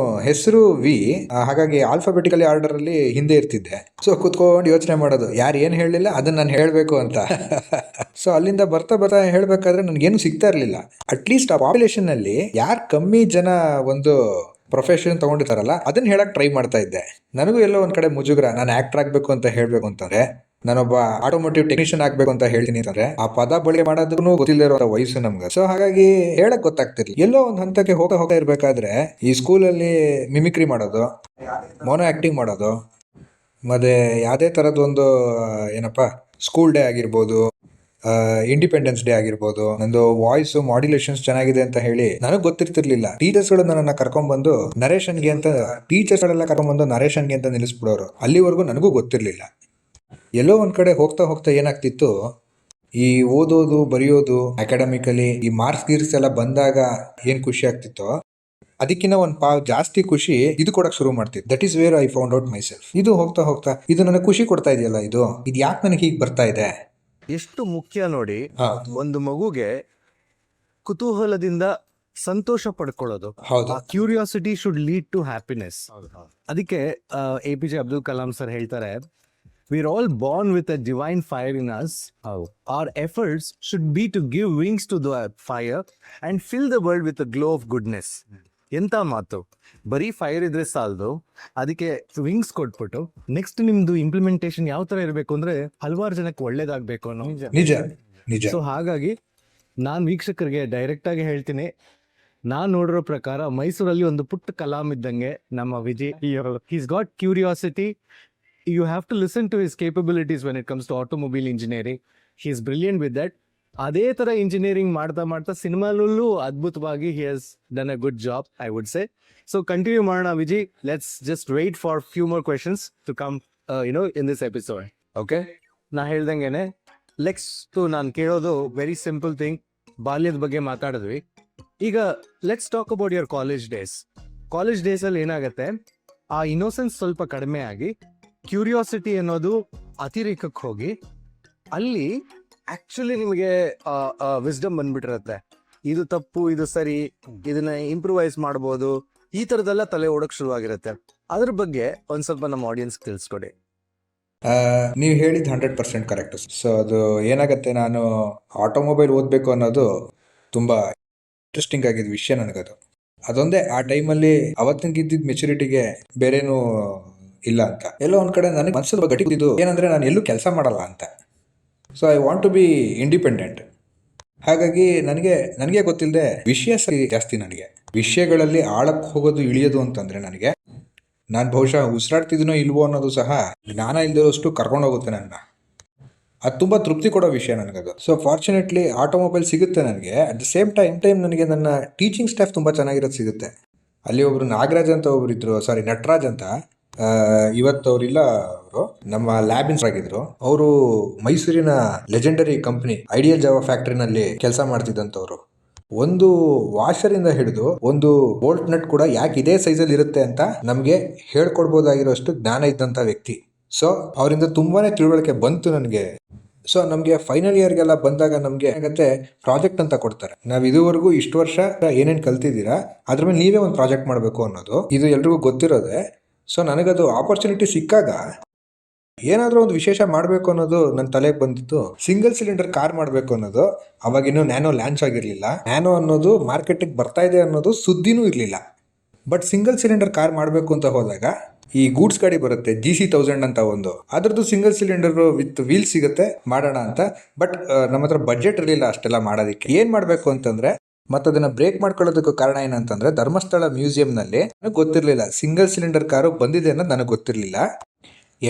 ಹೆಸರು ವಿ, ಹಾಗಾಗಿ ಆಲ್ಫಾಬೆಟಿಕಲಿ ಆರ್ಡರ್ ಅಲ್ಲಿ ಹಿಂದೆ ಇರ್ತಿದ್ದೆ. ಸೊ ಕುತ್ಕೊಂಡು ಯೋಚನೆ ಮಾಡೋದು, ಯಾರು ಏನ್ ಹೇಳಲಿಲ್ಲ ಅದನ್ನ ನಾನು ಹೇಳ್ಬೇಕು ಅಂತ. ಸೊ ಅಲ್ಲಿಂದ ಬರ್ತಾ ಹೇಳ್ಬೇಕಾದ್ರೆ ನನ್ಗೇನು ಸಿಗ್ತಾ ಇರ್ಲಿಲ್ಲ. ಅಟ್ಲೀಸ್ಟ್ ಆ ಪಾಪ್ಯುಲೇಷನ್ ಅಲ್ಲಿ ಯಾರು ಕಮ್ಮಿ ಜನ ಒಂದು ಪ್ರೊಫೆಷನ್ ತಗೊಂಡಿರ್ತಾರಲ್ಲ ಅದನ್ನ ಹೇಳಕ್ ಟ್ರೈ ಮಾಡ್ತಾ ಇದ್ದೆ. ನನಗೂ ಎಲ್ಲೋ ಒಂದ್ ಕಡೆ ಮುಜುಗರ, ನಾನು ಆಕ್ಟರ್ ಆಗ್ಬೇಕು ಅಂತ ಹೇಳ್ಬೇಕು ಅಂತಂದ್ರೆ, ನಾನೊಬ್ಬ ಆಟೋಮೋಟಿವ್ ಟೆಕ್ನಿಷಿಯನ್ ಆಗ್ಬೇಕು ಅಂತ ಹೇಳ್ತೀನಿ ಅಂತಂದ್ರೆ ಆ ಪದ ಬಳಕೆ ಮಾಡೋದಕ್ಕೂ ಗೊತ್ತಿಲ್ಲದಿರೋ ವಯಸ್ಸು ನಮ್ಗೆ. ಸೊ ಹಾಗಾಗಿ ಹೇಳಕ್ ಗೊತ್ತಾಗ್ತಿರ್ಲಿಲ್ಲ. ಎಲ್ಲೋ ಒಂದ್ ಹಂತಕ್ಕೆ ಹೋಗ್ತಾ ಇರ್ಬೇಕಾದ್ರೆ ಈ ಸ್ಕೂಲಲ್ಲಿ ಮಿಮಿಕ್ರಿ ಮಾಡೋದು, ಮೋನೋ ಆಕ್ಟಿಂಗ್ ಮಾಡೋದು, ಮತ್ತೆ ಯಾವ್ದೇ ತರದ್ ಒಂದು ಏನಪ್ಪಾ ಸ್ಕೂಲ್ ಡೇ ಆಗಿರ್ಬೋದು, ಇಂಡಿಪೆಂಡೆನ್ಸ್ ಡೇ ಆಗಿರ್ಬೋದು, ನಂದು ವಾಯ್ಸ್ ಮಾಡ್ಯುಲೇಷನ್ಸ್ ಚೆನ್ನಾಗಿದೆ ಅಂತ ಹೇಳಿ ನನಗೆ ಗೊತ್ತಿರ್ತಿರ್ಲಿಲ್ಲ. ಟೀಚರ್ಸ್ ಗಳು ನನ್ನ ಕರ್ಕೊಂಡ್ಬಂದು ನರೇಷನ್ಗೆ ಅಂತ, ಟೀಚರ್ಸ್ ಗಳೆಲ್ಲ ಕರ್ಕೊಂಡ್ಬಂದು ನರೇಷನ್ಗೆ ಅಂತ ನಿಲ್ಲಿಸ್ಬಿಡೋರು. ಅಲ್ಲಿವರೆಗೂ ನನಗೂ ಗೊತ್ತಿರ್ಲಿಲ್ಲ. ಎಲ್ಲೋ ಒಂದ್ ಕಡೆ ಹೋಗ್ತಾ ಏನಾಗ್ತಿತ್ತು, ಈ ಓದೋದು ಬರೆಯೋದು ಅಕಾಡೆಮಿಕಲಿ ಈ ಮಾರ್ಕ್ಸ್ ಎಲ್ಲ ಬಂದಾಗ ಏನ್ ಖುಷಿ ಆಗ್ತಿತ್ತೋ ಅದಕ್ಕಿಂತ ಒಂದು ಜಾಸ್ತಿ ಖುಷಿ ಇದು ಕೊಡಕ್ ಶುರು ಮಾಡ್ತಿತ್ತು. That is where I found out my self. ಇದು ಹೋಗ್ತಾ ಇದು ನನಗೆ ಖುಷಿ ಕೊಡ್ತಾ ಇದೆಯಲ್ಲ, ಇದು ಯಾಕೆ ನನಗೆ ಹೀಗೆ ಬರ್ತಾ ಇದೆ. ಎಷ್ಟು ಮುಖ್ಯ ನೋಡಿ ಒಂದು ಮಗುಗೆ ಕುತೂಹಲದಿಂದ ಸಂತೋಷ ಪಡ್ಕೊಳ್ಳೋದು. ಹೌದು. Curiosity should lead to happiness. ಅದಕ್ಕೆ APJ ಅಬ್ದುಲ್ ಕಲಾಂ ಸರ್ ಹೇಳ್ತಾರೆ, we're all born with a divine fire in us. Our efforts should be to give wings to the fire and fill the world with a glow of goodness. ಎಂತ ಮಾತು, ಬರೀ fire ಇದ್ರೆ ಸಾಲದು, ಅದಕ್ಕೆ wings ಕೊಟ್ಬಿಟ್ಟು next ನಿಮ್ದು implementation ಯಾವ ತರ ಇರಬೇಕು ಅಂದ್ರೆ ಹಲವಾರು ಜನಕ್ಕೆ ಒಳ್ಳೇದಾಗ್ಬೇಕು ಅನ್ನೋ. ನಿಜ ನಿಜ. ಸೊ ಹಾಗಾಗಿ ನಾನು ವೀಕ್ಷಕರಿಗೆ ಡೈರೆಕ್ಟ್ ಆಗಿ ಹೇಳ್ತೀನಿ, ನಾನ್ ನೋಡಿರೋ ಪ್ರಕಾರ ಮೈಸೂರಲ್ಲಿ ಒಂದು ಪುಟ್ಟ ಕಲಾಂ ಇದ್ದಂಗೆ ನಮ್ಮ Vijay. He's got curiosity. You have to listen to his capabilities when it comes to automobile engineering. He is brilliant with that. ಅದೇ ತರ ಇಂಜಿನಿಯರಿಂಗ್ ಮಾಡ್ತಾ ಮಾಡ್ತಾ ಸಿನಿಮಾಲೂ ಅದ್ಭುತವಾಗಿ he has done a good job, I would say. So continue ಮಾಡೋಣ Vijay. Let's just wait for few more questions to come in this episode. Okay? ನಾ ಹೇಳ್ದಂಗೆನೆ next ನಾನು ಕೇಳೋದು very simple thing. ಬಾಲ್ಯದ ಬಗ್ಗೆ ಮಾತಾಡಿದ್ವಿ. ಈಗ let's talk about your college days. College days ಅಲ್ಲಿ ಏನಾಗುತ್ತೆ, ಆ ಇನ್ನೋಸೆನ್ಸ್ ಸ್ವಲ್ಪ ಕಡಿಮೆ ಆಗಿ ಕ್ಯೂರಿಯಾಸಿಟಿ ಅನ್ನೋದು ಅತಿರೇಕಕ್ಕೆ ಹೋಗಿ ಅಲ್ಲಿ ಆಕ್ಚುಲಿ ನಿಮಗೆ ವಿಸ್ಡಮ್ ಬಂದ್ಬಿಟ್ಟಿರತ್ತೆ. ಇದು ತಪ್ಪು, ಇದು ಸರಿ, ಇದನ್ನ ಇಂಪ್ರೂವೈಸ್ ಮಾಡ್ಬೋದು, ಈ ತರದೆಲ್ಲ ತಲೆ ಓಡಕ್ ಶುರುವಾಗಿರುತ್ತೆ. ಅದ್ರ ಬಗ್ಗೆ ಒಂದ್ ಸ್ವಲ್ಪ ನಮ್ಮ ಆಡಿಯನ್ಸ್ ತಿಳಿಸ್ಕೊಡಿ. ನೀವು ಹೇಳಿದ್ದು 100% ಕರೆಕ್ಟ್. ಸೊ ಅದು ಏನಾಗುತ್ತೆ, ನಾನು ಆಟೋಮೊಬೈಲ್ ಓದಬೇಕು ಅನ್ನೋದು ತುಂಬ ಇಂಟ್ರೆಸ್ಟಿಂಗ್ ಆಗಿದ್ದ ವಿಷಯ ನನಗದು. ಅದೊಂದೇ ಆ ಟೈಮಲ್ಲಿ ಅವತ್ತಿಗಿದ್ದಿದ್ದ ಮೆಚುರಿಟಿಗೆ ಬೇರೇನೂ ಇಲ್ಲ ಅಂತ. ಎಲ್ಲೋ ಒಂದ್ ಕಡೆ ನನಗೆ ಮನಸ್ಸಲ್ಲಿ ಗಟ್ಟಿ ಕೂತಿದ್ದು ಏನಂದ್ರೆ, ನಾನು ಎಲ್ಲೂ ಕೆಲಸ ಮಾಡಲ್ಲ ಅಂತ. So I want to be independent. ಹಾಗಾಗಿ ನನಗೆ ಗೊತ್ತಿಲ್ಲದೆ ವಿಷಯ ಜಾಸ್ತಿ. ನನಗೆ ವಿಷಯಗಳಲ್ಲಿ ಆಳಕ್ಕೆ ಹೋಗೋದು ಇಳಿಯೋದು ಅಂತಂದ್ರೆ ನನಗೆ, ನಾನು ಬಹುಶಃ ಉಸಿರಾಡ್ತಿದ್ದೀನೋ ಇಲ್ವೋ ಅನ್ನೋದು ಸಹ ಜ್ಞಾನ ಇಲ್ದಿರೋಷ್ಟು ಕರ್ಕೊಂಡೋಗುತ್ತೆ ನನ್ನ. ಅದು ತುಂಬ ತೃಪ್ತಿ ಕೊಡೋ ವಿಷಯ ನನಗದು. ಸೊ ಫಾರ್ಚುನೇಟ್ಲಿ ಆಟೋಮೊಬೈಲ್ ಸಿಗುತ್ತೆ ನನಗೆ. ಅಟ್ ದ ಸೇಮ್ ಟೈಮ್ ನನಗೆ ನನ್ನ ಟೀಚಿಂಗ್ ಸ್ಟಾಫ್ ತುಂಬ ಚೆನ್ನಾಗಿರೋದು ಸಿಗುತ್ತೆ. ಅಲ್ಲಿ ಒಬ್ರು ನಾಗರಾಜ್ ಅಂತ ಒಬ್ರು ಇದ್ರು, ನಟರಾಜ್ ಅಂತ. ಇವತ್ತು ಅವರಿಲ್ಲ, ಅವರು ನಮ್ಮ ಲ್ಯಾಬ್ ಆಗಿದ್ರು. ಅವರು ಮೈಸೂರಿನ ಲೆಜೆಂಡರಿ ಕಂಪನಿ ಐಡಿಯಲ್ ಜಾವಾ ಫ್ಯಾಕ್ಟ್ರಿನಲ್ಲಿ ಕೆಲಸ ಮಾಡ್ತಿದ್ದಂಥವ್ರು. ಒಂದು ವಾಷರ್ ಇಂದ ಹಿಡಿದು ಒಂದು ಬೋಲ್ಟ್ ನಟ್ ಕೂಡ ಯಾಕೆ ಇದೇ ಸೈಜಲ್ಲಿ ಇರುತ್ತೆ ಅಂತ ನಮಗೆ ಹೇಳ್ಕೊಡ್ಬೋದಾಗಿರೋಷ್ಟು ಜ್ಞಾನ ಇದ್ದಂಥ ವ್ಯಕ್ತಿ. ಸೊ ಅವರಿಂದ ತುಂಬಾನೇ ತಿಳುವಳಿಕೆ ಬಂತು ನನಗೆ. ಸೊ ನಮಗೆ ಫೈನಲ್ ಇಯರ್ಗೆಲ್ಲ ಬಂದಾಗ ನಮಗೆ ಆಗತ್ತೆ ಪ್ರಾಜೆಕ್ಟ್ ಅಂತ ಕೊಡ್ತಾರೆ. ನಾವು ಇದುವರೆಗೂ ಇಷ್ಟು ವರ್ಷ ಏನೇನು ಕಲ್ತಿದ್ದೀರಾ ಅದ್ರ ಮೇಲೆ ನೀವೇ ಒಂದು ಪ್ರಾಜೆಕ್ಟ್ ಮಾಡಬೇಕು ಅನ್ನೋದು ಇದು ಎಲ್ರಿಗೂ ಗೊತ್ತಿರೋದೆ. ಸೊ ನನಗದು ಆಪರ್ಚುನಿಟಿ ಸಿಕ್ಕಾಗ ಏನಾದರೂ ಒಂದು ವಿಶೇಷ ಮಾಡಬೇಕು ಅನ್ನೋದು ನನ್ನ ತಲೆಗೆ ಬಂದಿತ್ತು. ಸಿಂಗಲ್ ಸಿಲಿಂಡರ್ ಕಾರ್ ಮಾಡಬೇಕು ಅನ್ನೋದು. ಅವಾಗಿನ್ನೂ ನ್ಯಾನೋ ಲಾಂಚ್ ಆಗಿರಲಿಲ್ಲ. ನ್ಯಾನೋ ಅನ್ನೋದು ಮಾರ್ಕೆಟಿಗೆ ಬರ್ತಾ ಇದೆ ಅನ್ನೋದು ಸುದ್ದಿನೂ ಇರಲಿಲ್ಲ. ಬಟ್ ಸಿಂಗಲ್ ಸಿಲಿಂಡರ್ ಕಾರ್ ಮಾಡಬೇಕು ಅಂತ ಹೋದಾಗ ಈ ಗೂಡ್ಸ್ ಗಾಡಿ ಬರುತ್ತೆ GC1000 ಅಂತ ಒಂದು, ಅದ್ರದ್ದು ಸಿಂಗಲ್ ಸಿಲಿಂಡರ್ ವಿತ್ ವೀಲ್ ಸಿಗುತ್ತೆ, ಮಾಡೋಣ ಅಂತ. ಬಟ್ ನಮ್ಮ ಹತ್ರ ಬಜೆಟ್ ಇರಲಿಲ್ಲ ಅಷ್ಟೆಲ್ಲ ಮಾಡೋದಕ್ಕೆ. ಏನು ಮಾಡಬೇಕು ಅಂತಂದ್ರೆ, ಮತ್ತು ಅದನ್ನ ಬ್ರೇಕ್ ಮಾಡ್ಕೊಳ್ಳೋದಕ್ಕೂ ಕಾರಣ ಏನಂತಂದ್ರೆ, ಧರ್ಮಸ್ಥಳ ಮ್ಯೂಸಿಯಂನಲ್ಲಿ ನನಗೆ ಗೊತ್ತಿರಲಿಲ್ಲ ಸಿಂಗಲ್ ಸಿಲಿಂಡರ್ ಕಾರು ಬಂದಿದೆ ಅನ್ನೋದು ನನಗೆ ಗೊತ್ತಿರಲಿಲ್ಲ.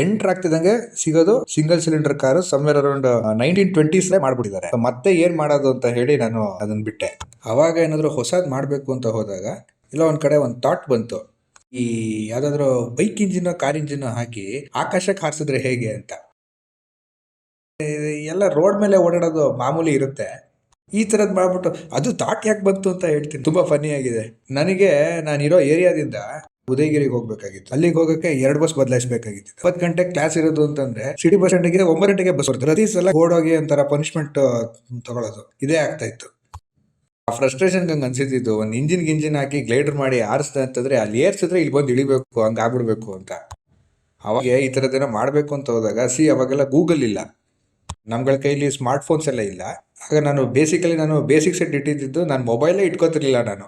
ಎಂಟರ್ ಆಗ್ತಿದಂಗೆ ಸಿಗೋದು single cylinder car somewhere around 1920s ಮಾಡ್ಬಿಟ್ಟಿದ್ದಾರೆ. ಮತ್ತೆ ಏನ್ ಮಾಡೋದು ಅಂತ ಹೇಳಿ ನಾನು ಅದನ್ನ ಬಿಟ್ಟೆ. ಅವಾಗ ಏನಾದ್ರು ಹೊಸದ್ ಮಾಡಬೇಕು ಅಂತ ಹೋದಾಗ ಇಲ್ಲ ಒಂದ್ ಕಡೆ ಒಂದು ಥಾಟ್ ಬಂತು, ಈ ಯಾವ್ದಾದ್ರು ಬೈಕ್ ಇಂಜಿನ್ ಕಾರ್ ಇಂಜಿನ್ ಹಾಕಿ ಆಕಾಶಕ್ಕೆ ಹಾರಿಸಿದ್ರೆ ಹೇಗೆ ಅಂತ. ಎಲ್ಲ ರೋಡ್ ಮೇಲೆ ಓಡಾಡೋದು ಮಾಮೂಲಿ ಇರುತ್ತೆ, ಈ ತರದ್ ಮಾಡ್ಬಿಟ್ಟು ಅದು ಥಾಟ್ ಯಾಕೆ ಬಂತು ಅಂತ ಹೇಳ್ತೀನಿ. ತುಂಬಾ ಫನ್ನಿ ಆಗಿದೆ. ನನಗೆ ನಾನಿರೋ ಏರಿಯಾದಿಂದ ಉದಯಗಿರಿಗೆ ಹೋಗ್ಬೇಕಾಗಿತ್ತು. ಅಲ್ಲಿಗೆ ಹೋಗಕ್ಕೆ 2 ಬಸ್ ಬದಲಾಯಿಸಬೇಕಾಗಿತ್ತು. 10 ಗಂಟೆಗೆ ಕ್ಲಾಸ್ ಇರೋದು ಅಂತಂದ್ರೆ ಸಿಟಿ ಬಸ್ ಸ್ಟ್ಯಾಂಡಿಗೆ 9 ಗಂಟೆಗೆ ಬಸ್ ಬರ್ತದೆ. ಪ್ರತಿ ಸಲ ಓಡೋಗಿ ಒಂಥರ ಪನಿಷ್ಮೆಂಟ್ ತಗೊಳ್ಳೋದು ಇದೇ ಆಗ್ತಾ ಇತ್ತು. ಆ ಫ್ರಸ್ಟ್ರೇಷನ್ ಹಂಗೆ ಅನ್ಸಿದ್ದು, ಒಂದು ಇಂಜಿನ್ ಹಾಕಿ ಗ್ಲೈಡರ್ ಮಾಡಿ ಆರಿಸ್ತಾ ಅಂತಂದ್ರೆ ಅಲ್ಲಿ ಏರ್ಸಿದ್ರೆ ಇಲ್ಲಿ ಬಂದು ಇಳಿಬೇಕು, ಹಂಗೆ ಆಗ್ಬಿಡ್ಬೇಕು ಅಂತ. ಅವಾಗ ಈ ಥರದ್ದೇನೋ ಮಾಡಬೇಕು ಅಂತ ಹೋದಾಗ ಅವಾಗೆಲ್ಲ ಗೂಗಲ್ ಇಲ್ಲ, ನಮ್ಗಳ ಕೈಲಿ ಸ್ಮಾರ್ಟ್ ಫೋನ್ಸ್ ಎಲ್ಲ ಇಲ್ಲ. ಆಗ ನಾನು ಬೇಸಿಕ್ ಸೆಟ್ ಇಟ್ಟಿದ್ದು, ನಾನು ಮೊಬೈಲೇ ಇಟ್ಕೋತಿರ್ಲಿಲ್ಲ ನಾನು.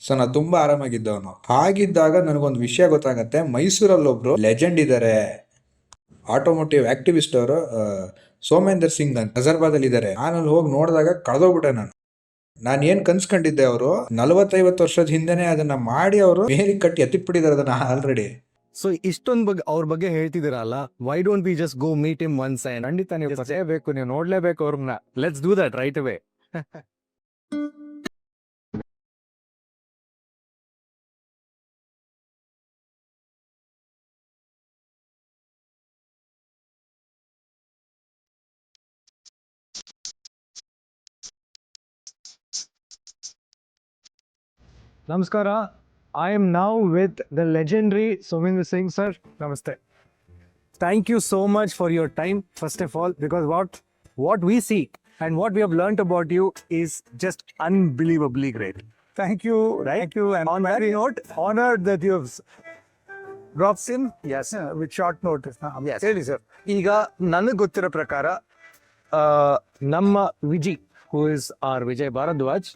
ಸೊ ನಾನು ತುಂಬಾ ಆರಾಮಾಗಿದ್ದವನು. ಹಾಗಿದ್ದಾಗ ನನಗೊಂದು ವಿಷಯ ಗೊತ್ತಾಗತ್ತೆ, ಮೈಸೂರಲ್ಲಿ ಒಬ್ರು ಲೆಜೆಂಡ್ ಇದ್ದಾರೆ, ಆಟೋಮೋಟಿವ್ ಆಕ್ಟಿವಿಸ್ಟ್ ಅವರು, ಸೋಮೇಂದರ್ ಸಿಂಗ್ ಅಂತ ಹಜರ್ಬಾದಲ್ಲಿ ಇದ್ದಾರೆ. ನಾನು ಅಲ್ಲಿ ಹೋಗಿ ನೋಡಿದಾಗ ಕಳೆದೋಗ್ಬಿಟ್ಟೆ. ನಾನು ಏನ್ ಕನ್ಸ್ಕೊಂಡಿದ್ದೆ, ಅವರು 40-50 ವರ್ಷದ ಹಿಂದೆನೆ ಅದನ್ನ ಮಾಡಿ ಅವರು ಮೇಲಿಗೆ ಕಟ್ಟಿ ಎತ್ತಿಟ್ಬಿಟ್ಟಿದ್ದಾರೆ ಅದನ್ನ ಆಲ್ರೆಡಿ. ಸೊ ಇಷ್ಟೊಂದು ಅವ್ರ ಬಗ್ಗೆ ಹೇಳ್ತಿದ್ದೀರಲ್ಲ, why don't we just go meet him once? ಖಂಡಿತ ನೀವು ಬೇಕು, ನೀವು ನೋಡ್ಲೇಬೇಕು ಅವ್ರನ್ನ. Let's do that right away. ನಮಸ್ಕಾರ. I am now with the legendary Sominder Singh sir. Namaste. Thank you so much for your time, first of all, because what we see and what we have learnt about you is just unbelievably great. Thank you. Thank you. And on that note, honored that you have dropped in. Yes. With short notice. Yes. ಹೇಳಿ sir. ಈಗ ನನಗೆ ಗೊತ್ತಿರೋ ಪ್ರಕಾರ ನಮ್ಮ Viji who is R Vijay Bharadwaj,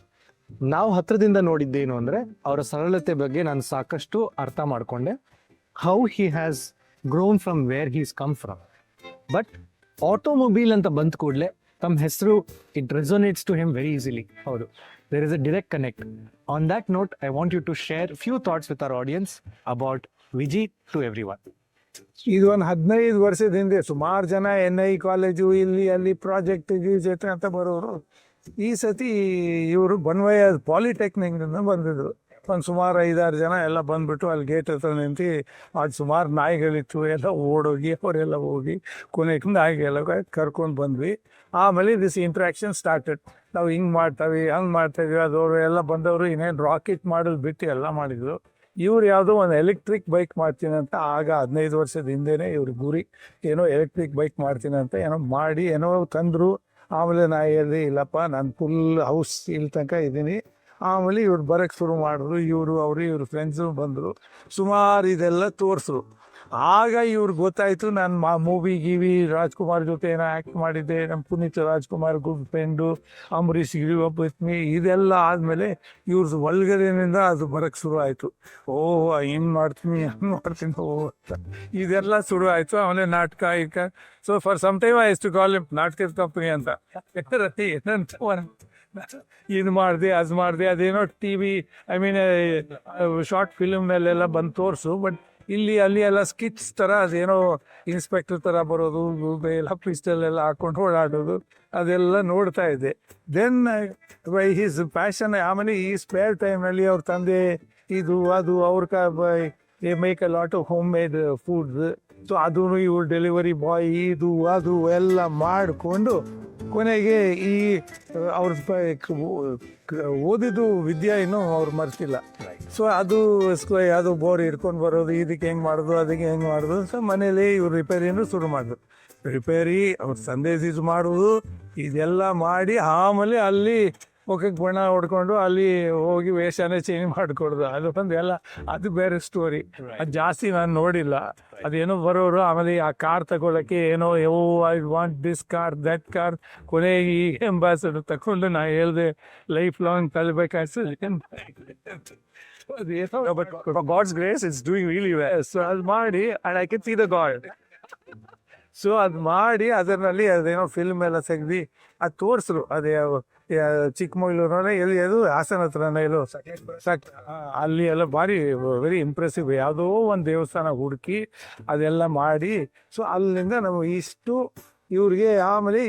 ನಾವು ಹತ್ರದಿಂದ ನೋಡಿದ್ದೇನು ಅಂದರೆ ಅವರ ಸರಳತೆ ಬಗ್ಗೆ ನಾನು ಸಾಕಷ್ಟು ಅರ್ಥ ಮಾಡಿಕೊಂಡೆ. How he has grown from where he's come from. But automobile ಅಂತ ಬಂದ ಕೂಡಲೇ ತಮ್ಮ ಹೆಸರು it resonates to him very easily. ಹೌದು, there is a direct connect. On that note I want you to share few thoughts with our audience about Viji to every one. ಇದು ಒಂದು 15 ವರ್ಷದ ಹಿಂದೆ ಸುಮಾರು ಜನ NI ಕಾಲೇಜು ಇಲ್ಲಿ ಅಲ್ಲಿ ಪ್ರಾಜೆಕ್ಟ್ ಗೀಜೆಕ್ಟ್ ಅಂತ ಬರೋರು. ಈ ಸತಿ ಇವರು ಬನ್ವಯ ಪಾಲಿಟೆಕ್ನಿಕ್ನಿಂದ ಬಂದಿದ್ರು. ಒಂದು ಸುಮಾರು 5-6 ಜನ ಎಲ್ಲ ಬಂದ್ಬಿಟ್ಟು ಅಲ್ಲಿ ಗೇಟ್ ಹತ್ರ ನಿಂತು ಅದು ಸುಮಾರು ನಾಯಿಗಳಿತ್ತು, ಎಲ್ಲ ಓಡೋಗಿ ಅವರೆಲ್ಲ ಹೋಗಿ ಕೊನೆಗೆ ನಾಯಿಗೆಲ್ಲ ಕರ್ಕೊಂಡು ಬಂದ್ವಿ. ಆಮೇಲೆ ದಿಸ್ ಇಂಟ್ರಾಕ್ಷನ್ ಸ್ಟಾರ್ಟೆಡ್. ನಾವು ಹಿಂಗೆ ಮಾಡ್ತಾವೆ ಹಂಗೆ ಮಾಡ್ತಾಯಿದ್ವಿ. ಅದವರು ಎಲ್ಲ ಬಂದವರು ಇನ್ನೇನು ರಾಕೆಟ್ ಮಾಡೋದು ಬಿಟ್ಟು ಎಲ್ಲ ಮಾಡಿದ್ರು. ಇವ್ರು ಯಾವುದೋ ಒಂದು ಎಲೆಕ್ಟ್ರಿಕ್ ಬೈಕ್ ಮಾಡ್ತೀನಿ ಅಂತ, ಆಗ 15 ವರ್ಷದ ಹಿಂದೆನೇ ಇವ್ರ ಗುರಿ ಏನೋ ಎಲೆಕ್ಟ್ರಿಕ್ ಬೈಕ್ ಮಾಡ್ತೀನಿ ಅಂತ ಏನೋ ಮಾಡಿ ಏನೋ ತಂದರು. ಆಮೇಲೆ ನಾ ಹೇಳಿದೆ ಇಲ್ಲಪ್ಪ ನಾನು ಫುಲ್ ಹೌಸ್ ಇಲ್ಲಿ ತನಕ ಇದ್ದೀನಿ. ಆಮೇಲೆ ಇವ್ರು ಬರೋಕ್ಕೆ ಶುರು ಮಾಡಿದ್ರು. ಇವ್ರ ಫ್ರೆಂಡ್ಸು ಬಂದರು, ಸುಮಾರು ಇದೆಲ್ಲ ತೋರಿಸ್ರು. ಆಗ ಇವ್ರಿಗೆ ಗೊತ್ತಾಯಿತು ನಾನು ಮೂವಿ ರಾಜ್ಕುಮಾರ್ ಜೊತೆ ಏನೋ ಆ್ಯಕ್ಟ್ ಮಾಡಿದ್ದೆ, ನಮ್ಮ ಪುನೀತ್ ರಾಜ್ಕುಮಾರ್ ಗುಡ್ ಫ್ರೆಂಡು, ಅಂಬರೀಷ್ ಗಿರಿವಪ್ಪತ್ಮಿ, ಇದೆಲ್ಲ ಆದಮೇಲೆ ಇವ್ರದ್ದು ಒಳಗಡೆಯಿಂದ ಅದು ಬರೋಕ್ಕೆ ಶುರು ಆಯಿತು. ಹಿಂಗೆ ಮಾಡ್ತೀನಿ ಹಂಗೆ ಮಾಡ್ತೀನಿ ಅಂತ ಇದೆಲ್ಲ ಶುರು ಆಯಿತು. ಆಮೇಲೆ ನಾಟಕ so for some time I use to call it ನಾಟಕದ ಕಂಪ್ನಿ ಅಂತ. ಇದು ಮಾಡಿದೆ ಅದು ಮಾಡಿದೆ, ಅದೇನೋ TV ಐ ಮೀನ್ ಶಾರ್ಟ್ ಫಿಲ್ಮ್ನಲ್ಲೆಲ್ಲ ಬಂದು ತೋರಿಸು. ಬಟ್ ಇಲ್ಲಿ ಅಲ್ಲಿ ಎಲ್ಲ ಸ್ಕಿಟ್ಸ್ ಥರ ಅದೇನೋ ಇನ್ಸ್ಪೆಕ್ಟರ್ ಥರ ಬರೋದು, ಎಲ್ಲ ಪಿಸ್ಟಲ್ ಎಲ್ಲ ಹಾಕೊಂಡು ಓಡಾಡೋದು, ಅದೆಲ್ಲ ನೋಡ್ತಾ ಇದ್ದೆ. Then by he's passion. ಆಮೇಲೆ ಈ ಸ್ಪೇರ್ ಟೈಮ್ನಲ್ಲಿ ಅವ್ರ ತಂದೆ ಇದು ಅದು ಅವ್ರ make a lot of home made foods. So ಅದೂ ಇವ್ರು ಡೆಲಿವರಿ ಬಾಯ್ ಇದು ಅದು ಎಲ್ಲ ಮಾಡಿಕೊಂಡು ಕೊನೆಗೆ ಈ ಅವ್ರ ಓದಿದ್ದು ವಿದ್ಯೆ ಇನ್ನೂ ಅವ್ರು ಮರ್ತಿಲ್ಲ. ಸೊ ಅದು ಯಾವುದೋ ಬೋರ್ ಹಿಡ್ಕೊಂಡು ಬರೋದು, ಇದಕ್ಕೆ ಹೆಂಗೆ ಮಾಡೋದು ಅದಕ್ಕೆ ಹೆಂಗೆ ಮಾಡೋದು. ಸೊ ಮನೇಲಿ ಇವ್ರು ರಿಪೇರಿನೂ ಶುರು ಮಾಡಿದ್ರು. ರಿಪೇರಿ ಅವ್ರ ಸಂದೇಶ ಮಾಡೋದು ಇದೆಲ್ಲ ಮಾಡಿ ಆಮೇಲೆ ಅಲ್ಲಿ ಮುಖಕ್ಕೆ ಬಣ್ಣ ಹೊಡ್ಕೊಂಡು ಅಲ್ಲಿ ಹೋಗಿ ವೇಷನೇ ಚೇಂಜ್ ಮಾಡಿಕೊಡೋದು. ಅದು ಒಂದು ಎಲ್ಲ ಅದು ಬೇರೆ ಸ್ಟೋರಿ. ಅದು ಜಾಸ್ತಿ ನಾನು ನೋಡಿಲ್ಲ. ಅದೇನೋ ಬರೋರು ಆಮೇಲೆ ಆ ಕಾರ್ ತಗೊಳ್ಳೋಕ್ಕೆ ಏನೋ I want this car that car, ಕೊನೆಗೆ ಈ ಎಂಬಾಸಡರ್ ತಗೊಂಡು ನಾ ಹೇಳಿದೆ ಲೈಫ್ ಲಾಂಗ್ ಕಲಿಬೇಕಾಗ್ತದೆ. But God's grace it's doing really well. So ಅದು ಮಾಡಿ I can see the God. So ಅದು ಮಾಡಿ ಅದರಲ್ಲಿ ಅದೇನೋ ಫಿಲ್ಮ್ ಎಲ್ಲ ತೆಗ್ದು ಅದು ತೋರಿಸ್ರು. ಅದೇ ಚಿಕ್ಕಮಗಳೂರಲ್ಲಿ ಎಲ್ಲಿ ಅದು ಹಾಸನ ಹತ್ರನೇ ಎಲ್ಲೋ ಅಲ್ಲಿ ಎಲ್ಲ ಭಾರಿ ವೆರಿ ಇಂಪ್ರೆಸಿವ್. ಯಾವುದೋ ಒಂದು ದೇವಸ್ಥಾನ ಹುಡುಕಿ ಅದೆಲ್ಲ ಮಾಡಿ. ಸೊ ಅಲ್ಲಿಂದ ನಾವು ಇಷ್ಟು ಇವ್ರಿಗೆ ಆಮೇಲೆ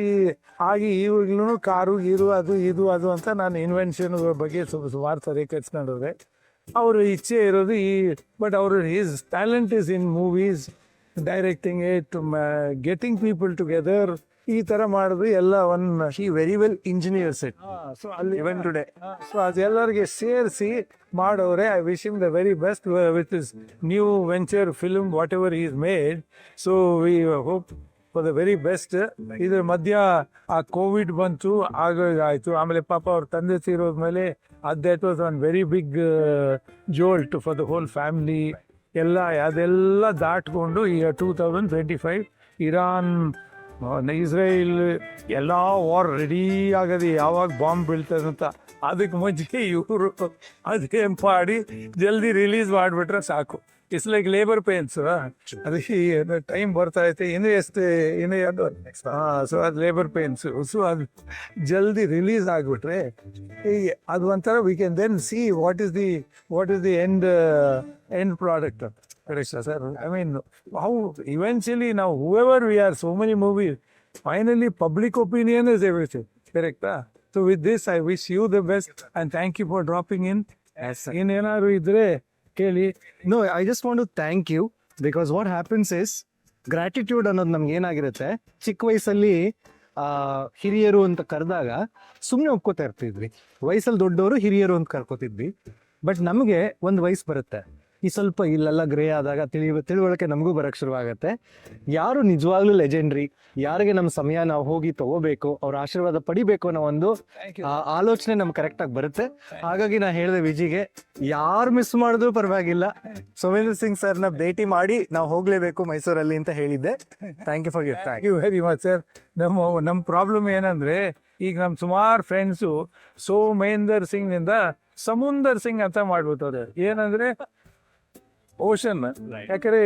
ಇವಾಗ್ಲೂ ಕಾರು ಗೀರು ಅದು ಇದು ಅದು ಅಂತ ನಾನು ಇನ್ವೆನ್ಷನ್ ಬಗ್ಗೆ ಸುಮಾರು ಸರಿ ಕಟ್ಸ್ಕೊಂಡ್ರೆ ಅವ್ರ ಇಚ್ಛೆ ಇರೋದು ಬಟ್ ಅವರು is talent is in movies, directing it, getting people together, ಈ ಥರ ಮಾಡಿದ್ರು ಎಲ್ಲ she very well engineers it. So ಅಲ್ಲಿ ಇವನ್ ಟುಡೇ ಸೊ ಅದೆಲ್ಲರಿಗೆ ಸೇರಿಸಿ ಮಾಡೋರೆ. I wish him the very best with is new venture film what ever is made. So we hope for the very best. ಇದ್ರ ಮಧ್ಯ ಆ Covid ಬಂತು, ಆಯಿತು. ಆಮೇಲೆ ಪಾಪ ಅವ್ರ ತಂದೆ ತೀರೋದ್ಮೇಲೆ that was one very big jolt for the whole family. ಅದೆಲ್ಲ ದಾಟ್ಕೊಂಡು ಈಗ 2025 ಇರಾನ್ ಇಸ್ರೇಲ್ ಎಲ್ಲ ವಾರ್ ರೆಡಿ ಆಗದೆ, ಯಾವಾಗ ಬಾಂಬ್ ಬೀಳ್ತದೆ ಅಂತ. ಅದಕ್ಕೆ ಮುಂಚೆ ಇವರು ಅದೇ ಮಾಡಿ ಜಲ್ದಿ ರಿಲೀಸ್ ಮಾಡಿಬಿಟ್ರೆ ಸಾಕು. It's like labour pains. ಅದಕ್ಕೆ ಟೈಮ್ ಬರ್ತಾ ಐತೆ, ಇನ್ನೂ ಸೊ ಅದು ಲೇಬರ್ ಪೇನ್ಸು. ಸೊ ಅದು ಜಲ್ದಿ ರಿಲೀಸ್ ಆಗಿಬಿಟ್ರೆ ಅದು ಒಂಥರ we can then see what is the end product. Correct, sir. I mean, how eventually now, whoever we are, so many movies, finally public opinion is everything. Correct? So with this, I wish you the best and thank you for dropping in. Yes, sir. ಏನಾದ್ರು ಇದ್ರೆ ಕೇಳಿ. No, I just want to thank you because what happens is gratitude ಅನ್ನೋದು ನಮ್ಗೆ ಏನಾಗಿರುತ್ತೆ, ಚಿಕ್ಕ ವಯಸ್ಸಲ್ಲಿ ಹಿರಿಯರು ಅಂತ ಕರೆದಾಗ ಸುಮ್ಮನೆ ಒಪ್ಕೋತಾ ಇರ್ತಿದ್ವಿ. ವಯಸ್ಸಲ್ಲಿ ದೊಡ್ಡವರು ಹಿರಿಯರು ಅಂತ ಕರ್ಕೋತಿದ್ವಿ. ಬಟ್ ನಮಗೆ ಒಂದು ವಯಸ್ಸು ಬರುತ್ತೆ, ಈ ಸ್ವಲ್ಪ ಇಲ್ಲೆಲ್ಲ ಗ್ರೇ ಆದಾಗ ತಿಳುವಳಿಕೆ ನಮಗೂ ಬರೋಕ್ಕೆ ಶುರುವಾಗುತ್ತೆ. ಯಾರು ನಿಜವಾಗ್ಲೂ ಲೆಜೆಂಡ್ರಿ, ಯಾರಿಗೆ ನಮ್ಮ ಸಮಯ ನಾವು ಹೋಗಿ ತಗೋಬೇಕು, ಅವ್ರ ಆಶೀರ್ವಾದ ಪಡಿಬೇಕು ಅನ್ನೋ ಒಂದು ಆಲೋಚನೆ ನಮ್ಗೆ ಕರೆಕ್ಟಾಗಿ ಬರುತ್ತೆ. ಹಾಗಾಗಿ ನಾ ಹೇಳಿದೆ ವಿಜಿಗೆ, ಯಾರು ಮಿಸ್ ಮಾಡಿದ್ರು ಪರವಾಗಿಲ್ಲ, ಸೋಮೇಂದ್ರ ಸಿಂಗ್ ಸರ್ನ ಭೇಟಿ ಮಾಡಿ ನಾವು ಹೋಗ್ಲೇಬೇಕು ಮೈಸೂರಲ್ಲಿ ಅಂತ ಹೇಳಿದ್ದೆ. Thank you for your thank you very much sir. ನಮ್ಮ ಪ್ರಾಬ್ಲಮ್ ಏನಂದ್ರೆ, ಈಗ ನಮ್ಮ ಸುಮಾರು ಫ್ರೆಂಡ್ಸು ಸೋಮೇಂದರ್ ಸಿಂಗ್ನಿಂದ ಸಮುಂದರ್ ಸಿಂಗ್ ಅಂತ ಮಾಡ್ಬಿಟ್ಟವ್ರೆ. ಏನಂದ್ರೆ ಓಷನ್. ಯಾಕಂದ್ರೆ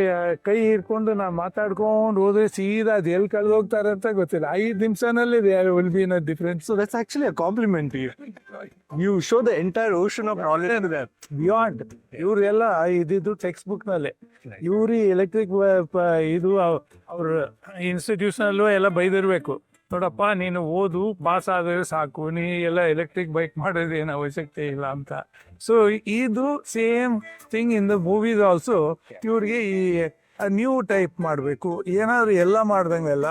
ಕೈ ಹಿಡ್ಕೊಂಡು ನಾವು ಮಾತಾಡ್ಕೊಂಡು ಹೋದ್ರೆ ಸೀದಾ ಅದು ಎಲ್ಲಿ ಕಳೆದು ಹೋಗ್ತಾರೆ ಅಂತ ಗೊತ್ತಿಲ್ಲ. 5 ನಿಮಿಷನಲ್ಲಿ will be in difference. So that's actually a compliment to you. You show the entire ocean of knowledge there. Beyond. ಇವರೆಲ್ಲ ಇದಿದ್ದು ಟೆಕ್ಸ್ಟ್ ಬುಕ್ ನಲ್ಲಿ. ಇವ್ರಿ ಎಲೆಕ್ಟ್ರಿಕ್ ಇದು ಅವ್ರ ಇನ್ಸ್ಟಿಟ್ಯೂಷನಲ್ಲೂ ಎಲ್ಲ ಬೈದಿರ್ಬೇಕು, ನೋಡಪ್ಪ ನೀನು ಓದು ಪಾಸ್ ಆದರೆ ಸಾಕು, ನೀ ಎಲ್ಲ ಎಲೆಕ್ಟ್ರಿಕ್ ಬೈಕ್ ಮಾಡೋದೇನು ಅವಶ್ಯಕತೆ ಇಲ್ಲ ಅಂತ. ಸೊ ಇದು same thing in the movies also. ಇವ್ರಿಗೆ ಈ ನ್ಯೂ ಟೈಪ್ ಮಾಡಬೇಕು, ಏನಾದ್ರು ಎಲ್ಲ ಮಾಡ್ದಂಗೆಲ್ಲ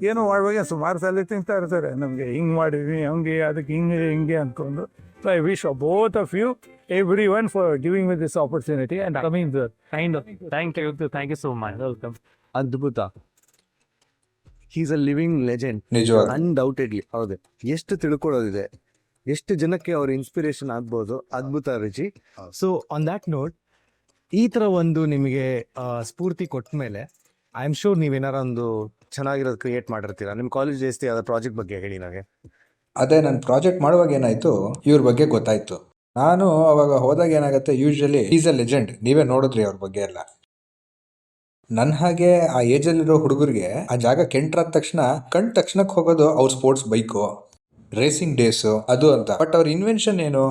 ಏನು ಮಾಡುವಾಗ ಸುಮಾರು ಸಲ ತಿಂತಾ ಇರ್ತಾರೆ, ನಮಗೆ ಹಿಂಗೆ ಮಾಡಿದ್ವಿ ಹಂಗೆ ಅದಕ್ಕೆ ಹಿಂಗೆ ಅಂದ್ಕೊಂಡು. So I wish both of you everyone for giving me this opportunity and coming there. Thank you so much. Welcome. ಅದ್ಭುತ. ಈಸ್ ಅ ಲಿವಿಂಗ್ ಲೆಜೆಂಡ್, ನಿಜವಾಗ ಅನ್ಡೌಟೆಡ್ಲಿ. ಹೌದು, ಎಷ್ಟು ತಿಳ್ಕೊಳ್ಳೋದಿದೆ, ಎಷ್ಟು ಜನಕ್ಕೆ ಅವ್ರ ಇನ್ಸ್ಪಿರೇಷನ್ ಆಗ್ಬೋದು. ಅದ್ಭುತ ರುಚಿ. ಸೊ ಆನ್ ದ್ಯಾಟ್ ನೋಟ್, ಈ ಥರ ಒಂದು ನಿಮಗೆ ಸ್ಫೂರ್ತಿ ಕೊಟ್ಟ ಮೇಲೆ ಐ ಆಮ್ ಶೂರ್ ನೀವೇನಾರ ಒಂದು ಚೆನ್ನಾಗಿರೋದು ಕ್ರಿಯೇಟ್ ಮಾಡಿರ್ತೀರಾ. ನಿಮ್ಮ ಕಾಲೇಜ್ ಡೇಸ್ ಅದರ ಪ್ರಾಜೆಕ್ಟ್ ಬಗ್ಗೆ ಹೇಳಿ ನನಗೆ. ಅದೇ ನಾನು ಪ್ರಾಜೆಕ್ಟ್ ಮಾಡುವಾಗ ಏನಾಯ್ತು, ಇವ್ರ ಬಗ್ಗೆ ಗೊತ್ತಾಯ್ತು. ನಾನು ಅವಾಗ ಹೋದಾಗ ಏನಾಗುತ್ತೆ, ಯೂಶಲಿ ಈಸ್ ಅ ಲೆಜೆಂಡ್, ನೀವೇ ನೋಡಿದ್ರಿ ಅವ್ರ ಬಗ್ಗೆ ಎಲ್ಲ. ನನ್ನ ಹಾಗೆ ಆ ಏಜಲ್ಲಿರೋ ಹುಡುಗರಿಗೆ ಆ ಜಾಗ ಕೆಂಟ್ರಾದ ತಕ್ಷಣ ತಕ್ಷಣಕ್ಕೆ ಹೋಗೋದು ಅವ್ರ ಸ್ಪೋರ್ಟ್ಸ್ ಬೈಕು, ರೇಸಿಂಗ್ ಡೇಸು ಅದು ಅಂತ. ಬಟ್ ಅವ್ರ ಇನ್ವೆನ್ಷನ್ ಏನು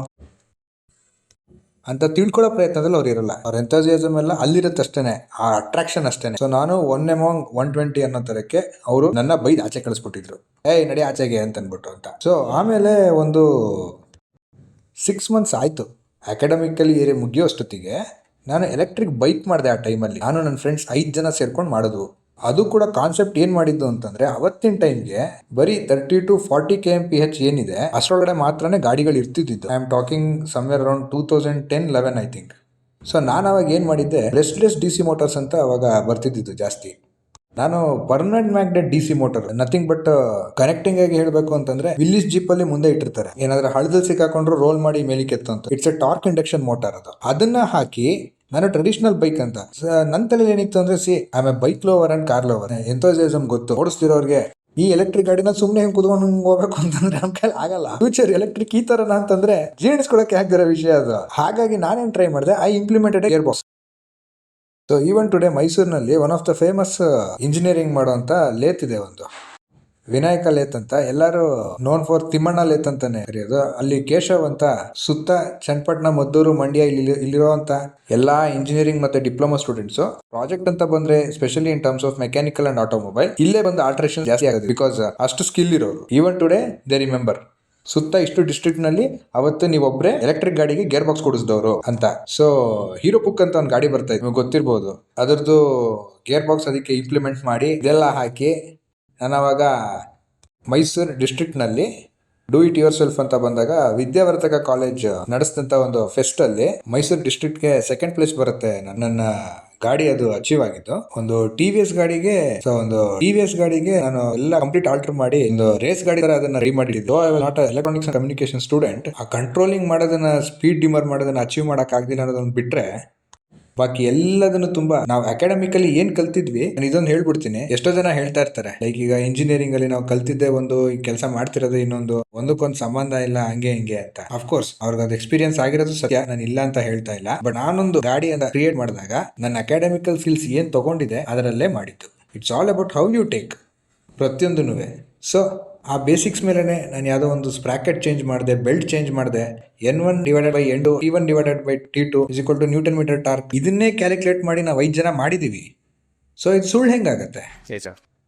ಅಂತ ತಿಳ್ಕೊಳ್ಳೋ ಪ್ರಯತ್ನದಲ್ಲಿ ಅವ್ರು ಇರಲ್ಲ. ಅವ್ರ ಎಂಥೂಸಿಯಾಸಮ್ ಎಲ್ಲ ಅಲ್ಲಿರುತ್ತೆ ಅಷ್ಟೇನೆ, ಆ ಅಟ್ರಾಕ್ಷನ್ ಅಷ್ಟೇನೆ. ಸೊ ನಾನು 1 among 120 ಅನ್ನೋ ತರಕ್ಕೆ ಅವರು ನನ್ನ ಬೈದ್ ಆಚೆ ಕಳಿಸ್ಬಿಟ್ಟಿದ್ರು, ಏಯ್ ನಡಿ ಆಚೆಗೆ ಅಂತ ಅಂದ್ಬಿಟ್ಟು ಅಂತ. ಸೊ ಆಮೇಲೆ ಒಂದು 6 months ಆಯಿತು ಅಕಾಡೆಮಿಕಲಿ ಮುಗಿಯೋ ಅಷ್ಟೊತ್ತಿಗೆ ನಾನು ಎಲೆಕ್ಟ್ರಿಕ್ ಬೈಕ್ ಮಾಡಿದೆ. ಆ ಟೈಮಲ್ಲಿ ನಾನು ನನ್ನ ಫ್ರೆಂಡ್ಸ್ 5 ಜನ ಸೇರ್ಕೊಂಡು ಮಾಡೋದು. ಅದು ಕೂಡ ಕಾನ್ಸೆಪ್ಟ್ ಏನು ಮಾಡಿದ್ದು ಅಂತಂದರೆ, ಅವತ್ತಿನ ಟೈಮ್ಗೆ ಬರೀ 30 to 40 kmph ಏನಿದೆ ಅಷ್ಟರೊಳಗಡೆ ಮಾತ್ರನೇ ಗಾಡಿಗಳು ಇರ್ತಿದ್ದು. I am talking somewhere around 2010-11 I think. So ನಾನು ಅವಾಗ ಏನು ಮಾಡಿದ್ದೆ, ರೆಸ್ಟ್ಲೆಸ್ DC ಮೋಟರ್ಸ್ ಅಂತ ಅವಾಗ ಬರ್ತಿದ್ದು ಜಾಸ್ತಿ. ನಾನು permanent magnet DC motor, nothing but connecting ಆಗಿ ಹೇಳಬೇಕು ಅಂತಂದ್ರೆ ವಿಲ್ಲಿಸ್ ಜೀಪ್ ಅಲ್ಲಿ ಮುಂದೆ ಇಟ್ಟಿರ್ತಾರೆ, ಏನಾದ್ರೂ ಹಳದಲ್ಲಿ ಸಿಕ್ಕಾಕೊಂಡ್ರು ರೋಲ್ ಮಾಡಿ ಮೇಲಿಕ್ಕೆ ಎತ್ತಂತ. It's a torque induction motor. ಅದನ್ನ ಹಾಕಿ ನಾನು ಟ್ರೆಡಿಷನಲ್ ಬೈಕ್ ಅಂತ ನನ್ನ ತಲೆಯಲ್ಲಿ ಏನಿತ್ತು ಅಂದ್ರೆ, I bike lower and car lower. Enthusiasm ಗೊತ್ತು ಓಡಿಸ್ತಿರೋರಿಗೆ. ಈ ಎಲೆಕ್ಟ್ರಿಕ್ ಗಾಡಿನ ಸುಮ್ಮನೆ ಹೆಂಗೆ ಕುತ್ಕೊಂಡು ಹೋಗ್ಬೇಕು ಅಂತಂದ್ರೆ ನಮ್ಮ ಕೈಲಿ ಆಗಲ್ಲ. ಫ್ಯೂಚರ್ ಎಲೆಕ್ಟ್ರಿಕ್ ಈ ತರ ಅಂತಂದ್ರೆ ಜೀರ್ಣಿಸ್ಕೊಳಕ್ಕೆ ಆಗ್ದಿರೋ ವಿಷಯ ಅದು. ಹಾಗಾಗಿ ನಾನೇನು ಟ್ರೈ ಮಾಡಿದೆ, I implemented gear box. So even today ಮೈಸೂರಿನಲ್ಲಿ one of the famous engineering ಮಾಡುವಂತ ಲೇತ್ ಇದೆ, ಒಂದು ವಿನಾಯಕ ಲೇತ್ ಅಂತ. ಎಲ್ಲರೂ ನೋನ್ ಫಾರ್ ತಿಮ್ಮಣ್ಣ ಲೇತ್ ಅಂತಾನೆ ಕರೆಯೋದು. ಅಲ್ಲಿ ಕೇಶವ್ ಅಂತ ಸುತ್ತ ಚನ್ನಪಟ್ಟಣ, ಮದ್ದೂರು, ಮಂಡ್ಯ ಇಲ್ಲಿರುವಂತ ಎಲ್ಲಾ ಇಂಜಿನಿಯರಿಂಗ್ ಮತ್ತೆ ಡಿಪ್ಲೊಮಾ ಸ್ಟೂಡೆಂಟ್ಸ್ ಪ್ರಾಜೆಕ್ಟ್ ಅಂತ ಬಂದ್ರೆ, specially in terms of mechanical and automobile, ಇಲ್ಲೇ ಬಂದು ಆಲ್ಟ್ರೇಷನ್ ಜಾಸ್ತಿ ಆಗುತ್ತೆ. ಬಿಕಾಸ್ ಅಷ್ಟು ಸ್ಕಿಲ್ ಇರೋರು. ಈವನ್ ಟುಡೇ ದೇ ರಿಮೆಂಬರ್ ಸುತ್ತ ಇಷ್ಟು ಡಿಸ್ಟ್ರಿಕ್ಟ್ ನಲ್ಲಿ ಅವತ್ತು ನೀವೊಬ್ರೆ ಎಲೆಕ್ಟ್ರಿಕ್ ಗಾಡಿಗೆ ಗೇರ್ ಬಾಕ್ಸ್ ಕೊಡಿಸಿದವರು ಅಂತ. ಸೊ ಹೀರೋ ಬುಕ್ ಅಂತ ಒಂದು ಗಾಡಿ ಬರ್ತಾ ಇತ್ತು, ಗೊತ್ತಿರ್ಬೋದು. ಅದರದ್ದು ಗೇರ್ ಬಾಕ್ಸ್ ಅದಕ್ಕೆ ಇಂಪ್ಲಿಮೆಂಟ್ ಮಾಡಿ ಇದೆಲ್ಲ ಹಾಕಿ ನಾನು ಅವಾಗ ಮೈಸೂರು ಡಿಸ್ಟ್ರಿಕ್ಟ್ನಲ್ಲಿ ಡೂ ಇಟ್ ಯುವರ್ ಸೆಲ್ಫ್ ಅಂತ ಬಂದಾಗ ವಿದ್ಯಾವರ್ಧಕ ಕಾಲೇಜ್ ನಡೆಸಿದಂಥ ಒಂದು ಫೆಸ್ಟ್ ಅಲ್ಲಿ ಮೈಸೂರು ಡಿಸ್ಟ್ರಿಕ್ಟ್ಗೆ 2nd place ಬರುತ್ತೆ. ನನ್ನ ಗಾಡಿ ಅದು ಅಚೀವ್ ಆಗಿದ್ದು. ಒಂದು TVS ಗಾಡಿಗೆ ನಾನು ಎಲ್ಲ ಕಂಪ್ಲೀಟ್ ಆಲ್ಟರ್ ಮಾಡಿ ಒಂದು ರೇಸ್ ಗಾಡಿ ತರ ಅದನ್ನ ರೆಡಿ ಮಾಡಿದ್ದು. Not electronics and communication student. ಆ ಕಂಟ್ರೋಲಿಂಗ್ ಮಾಡೋದನ್ನ, ಸ್ಪೀಡ್ ಡಿಮರ್ ಮಾಡೋದನ್ನ ಅಚೀವ್ ಮಾಡಕ್ ಆಗ್ಲಿಲ್ಲ ಅನ್ನೋದನ್ನ ಬಿಟ್ರೆ ಬಾಕಿ ಎಲ್ಲದನ್ನು ತುಂಬಾ ನಾವು ಅಕಾಡೆಮಿಕಲಿ ಏನ್ ಕಲ್ತಿದ್ವಿ. ನಾನು ಇದೊಂದು ಹೇಳ್ಬಿಡ್ತೀನಿ, ಎಷ್ಟೋ ಜನ ಹೇಳ್ತಾ ಇರ್ತಾರೆ, ಲೈಕ್ ಈಗ ಇಂಜಿನಿಯರಿಂಗ್ ಅಲ್ಲಿ ನಾವು ಕಲ್ತಿದ್ದೆ ಒಂದು, ಈ ಕೆಲಸ ಮಾಡ್ತಿರೋದು ಇನ್ನೊಂದು, ಒಂದಕ್ಕೊಂದು ಸಂಬಂಧ ಇಲ್ಲ ಹಂಗೆ ಹಿಂಗೆ ಅಂತ. ಅಫ್ಕೋರ್ಸ್ ಅವ್ರಿಗೆ ಅದು ಎಕ್ಸ್ಪೀರಿಯನ್ಸ್ ಆಗಿರೋದು ಸತ್ಯ, ನಾನು ಇಲ್ಲ ಅಂತ ಹೇಳ್ತಾ ಇಲ್ಲ. ಬಟ್ ನಾನೊಂದು ಗಾಡಿ ಅಂತ ಕ್ರಿಯೇಟ್ ಮಾಡಿದಾಗ ನನ್ನ ಅಕಾಡೆಮಿಕಲ್ ಸ್ಕಿಲ್ಸ್ ಏನ್ ತಗೊಂಡಿದೆ ಅದರಲ್ಲೇ ಮಾಡಿದ್ದು. It's all about how you take ಪ್ರತಿಯೊಂದೂ. ಸೊ ಆ ಬೇಸಿಕ್ಸ್ ಮೇಲೆ ನಾನು ಯಾವುದೋ ಒಂದು ಸ್ಪ್ರಾಕೆಟ್ ಚೇಂಜ್ ಮಾಡಿದೆ, ಬೆಲ್ಟ್ ಚೇಂಜ್ ಮಾಡಿದೆ, N1 divided by N2, T1 divided by T2 is equal to newton metre torque. ಇದನ್ನೇ ಕ್ಯಾಲ್ಕುಲೇಟ್ ಮಾಡಿ ನಾವು 5 ಜನ ಮಾಡಿದೀವಿ. ಸೊ ಇದು ಸುಳ್ಳು ಹೆಂಗಾಗತ್ತೆ?